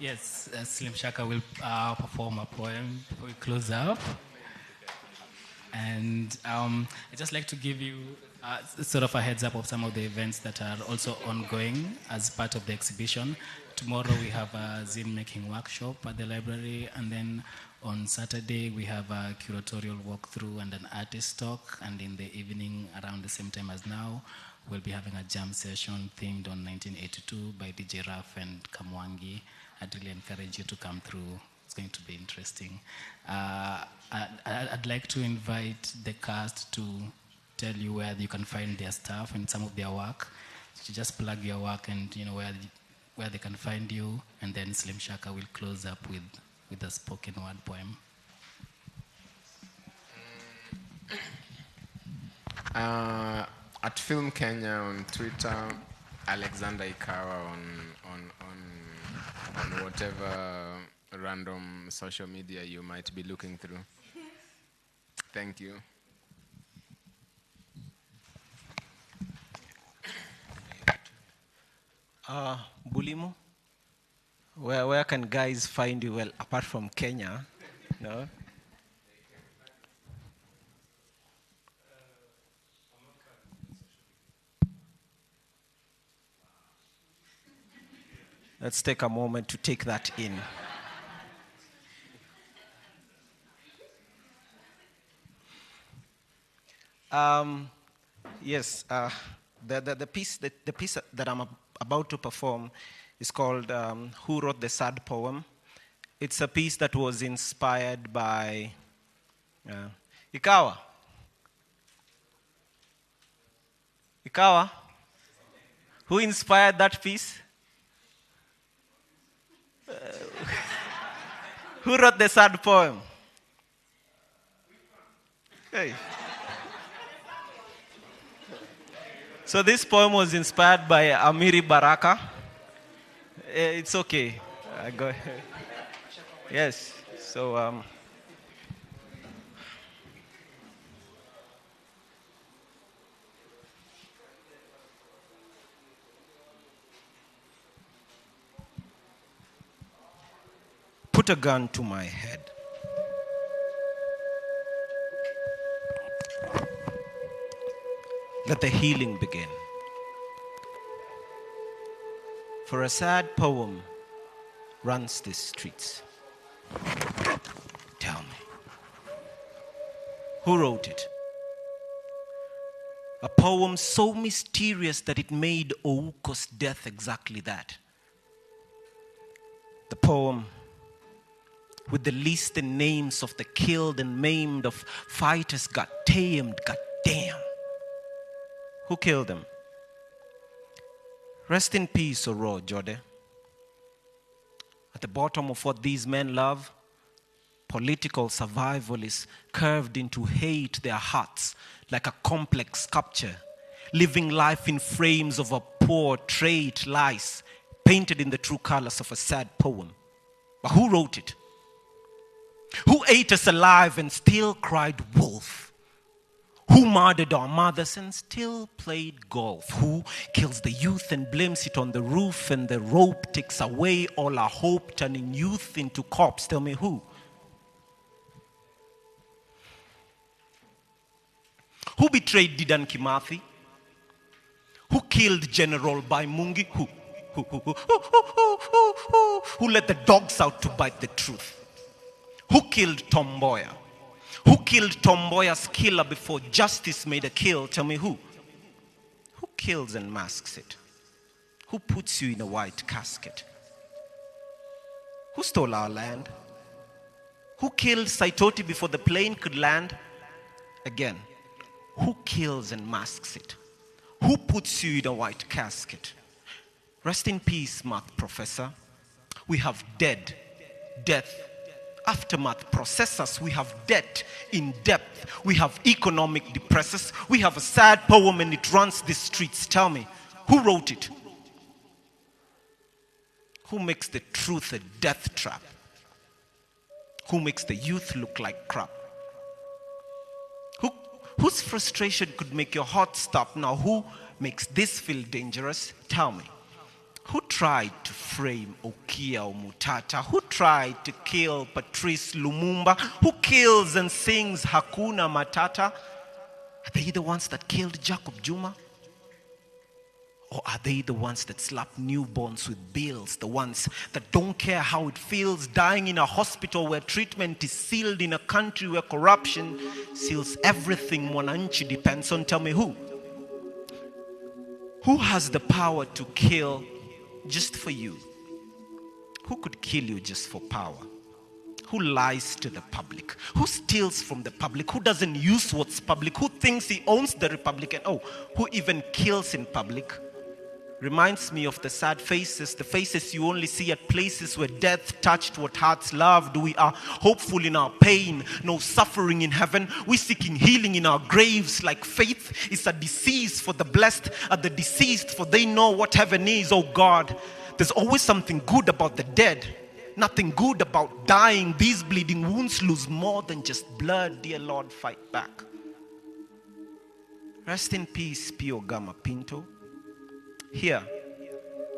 Yes, Slim Shaka will perform a poem before we close up. And I'd just like to give you sort of a heads up of some of the events that are also ongoing as part of the exhibition. Tomorrow we have a zine making workshop at the library, and then on Saturday we have a curatorial walkthrough and an artist talk, and in the evening around the same time as now we'll be having a jam session themed on 1982 by DJ Raf and Kamwangi. I'd really encourage you to come through. It's going to be interesting. I'd like to invite the cast to tell you where you can find their stuff and some of their work. So just plug your work and where they can find you, and then Slim Shaka will close up with a spoken word poem. At Film Kenya on Twitter, Alexander Ikawah on whatever random social media you might be looking through. Thank you. Bulimu, where can guys find you? Well, apart from Kenya, no? Let's take a moment to take that in. Yes, the piece that I'm about to perform is called Who Wrote the Sad Poem. It's a piece that was inspired by Ikawah. Ikawah? Who inspired that piece? Who wrote the sad poem? Hey. So this poem was inspired by Amiri Baraka. It's okay. Go ahead. Yes. So put a gun to my head. Let the healing begin. For a sad poem runs these streets. Tell me, who wrote it? A poem so mysterious that it made Ouko's death exactly that. The poem with the list and names of the killed and maimed of fighters got tamed, god damn. Who killed them? Rest in peace, Oro Jode. At the bottom of what these men love, political survival is curved into hate their hearts like a complex sculpture, living life in frames of a poor trait lies, painted in the true colors of a sad poem. But who wrote it? Who ate us alive and still cried wolf? Who murdered our mothers and still played golf? Who kills the youth and blames it on the roof, and the rope takes away all our hope, turning youth into cops? Tell me who? Who betrayed Dedan Kimathi? Who killed General Baimungi? Who let the dogs out to bite the truth? Who killed Tom Mboya? Who killed Tom Mboya's killer before justice made a kill? Tell me who? Who kills and masks it? Who puts you in a white casket? Who stole our land? Who killed Saitoti before the plane could land? Again, who kills and masks it? Who puts you in a white casket? Rest in peace, math professor. We have dead, death, aftermath processors. We have debt in depth. We have economic depressors. We have a sad poem and it runs the streets. Tell me, who wrote it? Who makes the truth a death trap? Who makes the youth look like crap? Whose frustration could make your heart stop? Now, who makes this feel dangerous? Tell me. Who tried to frame Okia Omutata? Who tried to kill Patrice Lumumba? Who kills and sings Hakuna Matata? Are they the ones that killed Jacob Juma? Or are they the ones that slap newborns with bills? The ones that don't care how it feels dying in a hospital where treatment is sealed, in a country where corruption seals everything Mwananchi depends on? Tell me who? Who has the power to kill just for you? Who could kill you just for power? Who lies to the public? Who steals from the public? Who doesn't use what's public? Who thinks he owns the republic? And who even kills in public? Reminds me of the sad faces, the faces you only see at places where death touched what hearts loved. We are hopeful in our pain, no suffering in heaven. We seeking healing in our graves, like faith is a disease for the blessed, are the deceased, for they know what heaven is. Oh God, there's always something good about the dead, nothing good about dying. These bleeding wounds lose more than just blood. Dear Lord, fight back. Rest in peace, Pio Gama Pinto. Here,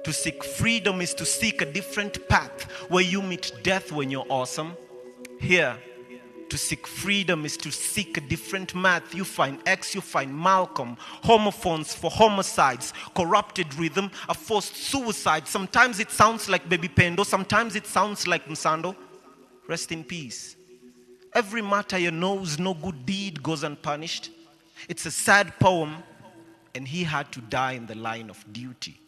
to seek freedom is to seek a different path where you meet death when you're awesome. Here, to seek freedom is to seek a different math. You find X, you find Malcolm, homophones for homicides, corrupted rhythm, a forced suicide. Sometimes it sounds like Baby Pendo, sometimes it sounds like Msando. Rest in peace. Every matter you knows, no good deed goes unpunished. It's a sad poem. And he had to die in the line of duty.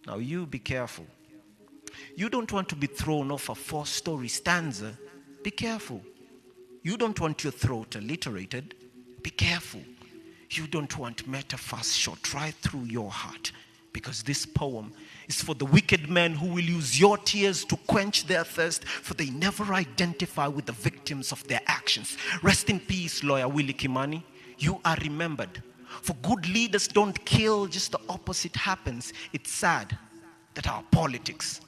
Now you be careful. You don't want to be thrown off a 4-story stanza. Be careful. You don't want your throat alliterated. Be careful. You don't want metaphors shot right through your heart. Because this poem is for the wicked men who will use your tears to quench their thirst, for they never identify with the victims of their actions. Rest in peace, Lawyer Willie Kimani. You are remembered. For good leaders don't kill, just the opposite happens. It's sad that our politics,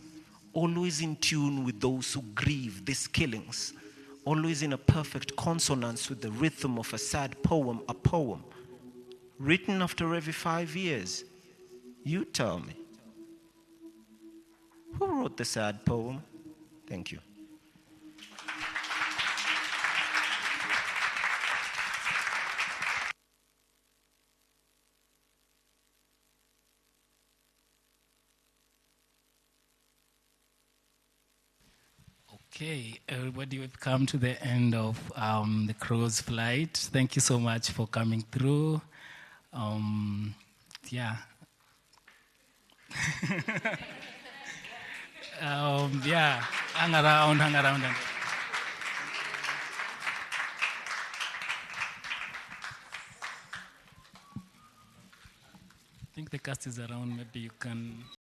always in tune with those who grieve these killings, always in a perfect consonance with the rhythm of a sad poem, a poem written after every 5 years. You tell me, who wrote the sad poem? Thank you. Okay, everybody, we've come to the end of the crow's flight. Thank you so much for coming through. Yeah. Yeah, hang around. I think the cast is around. Maybe you can...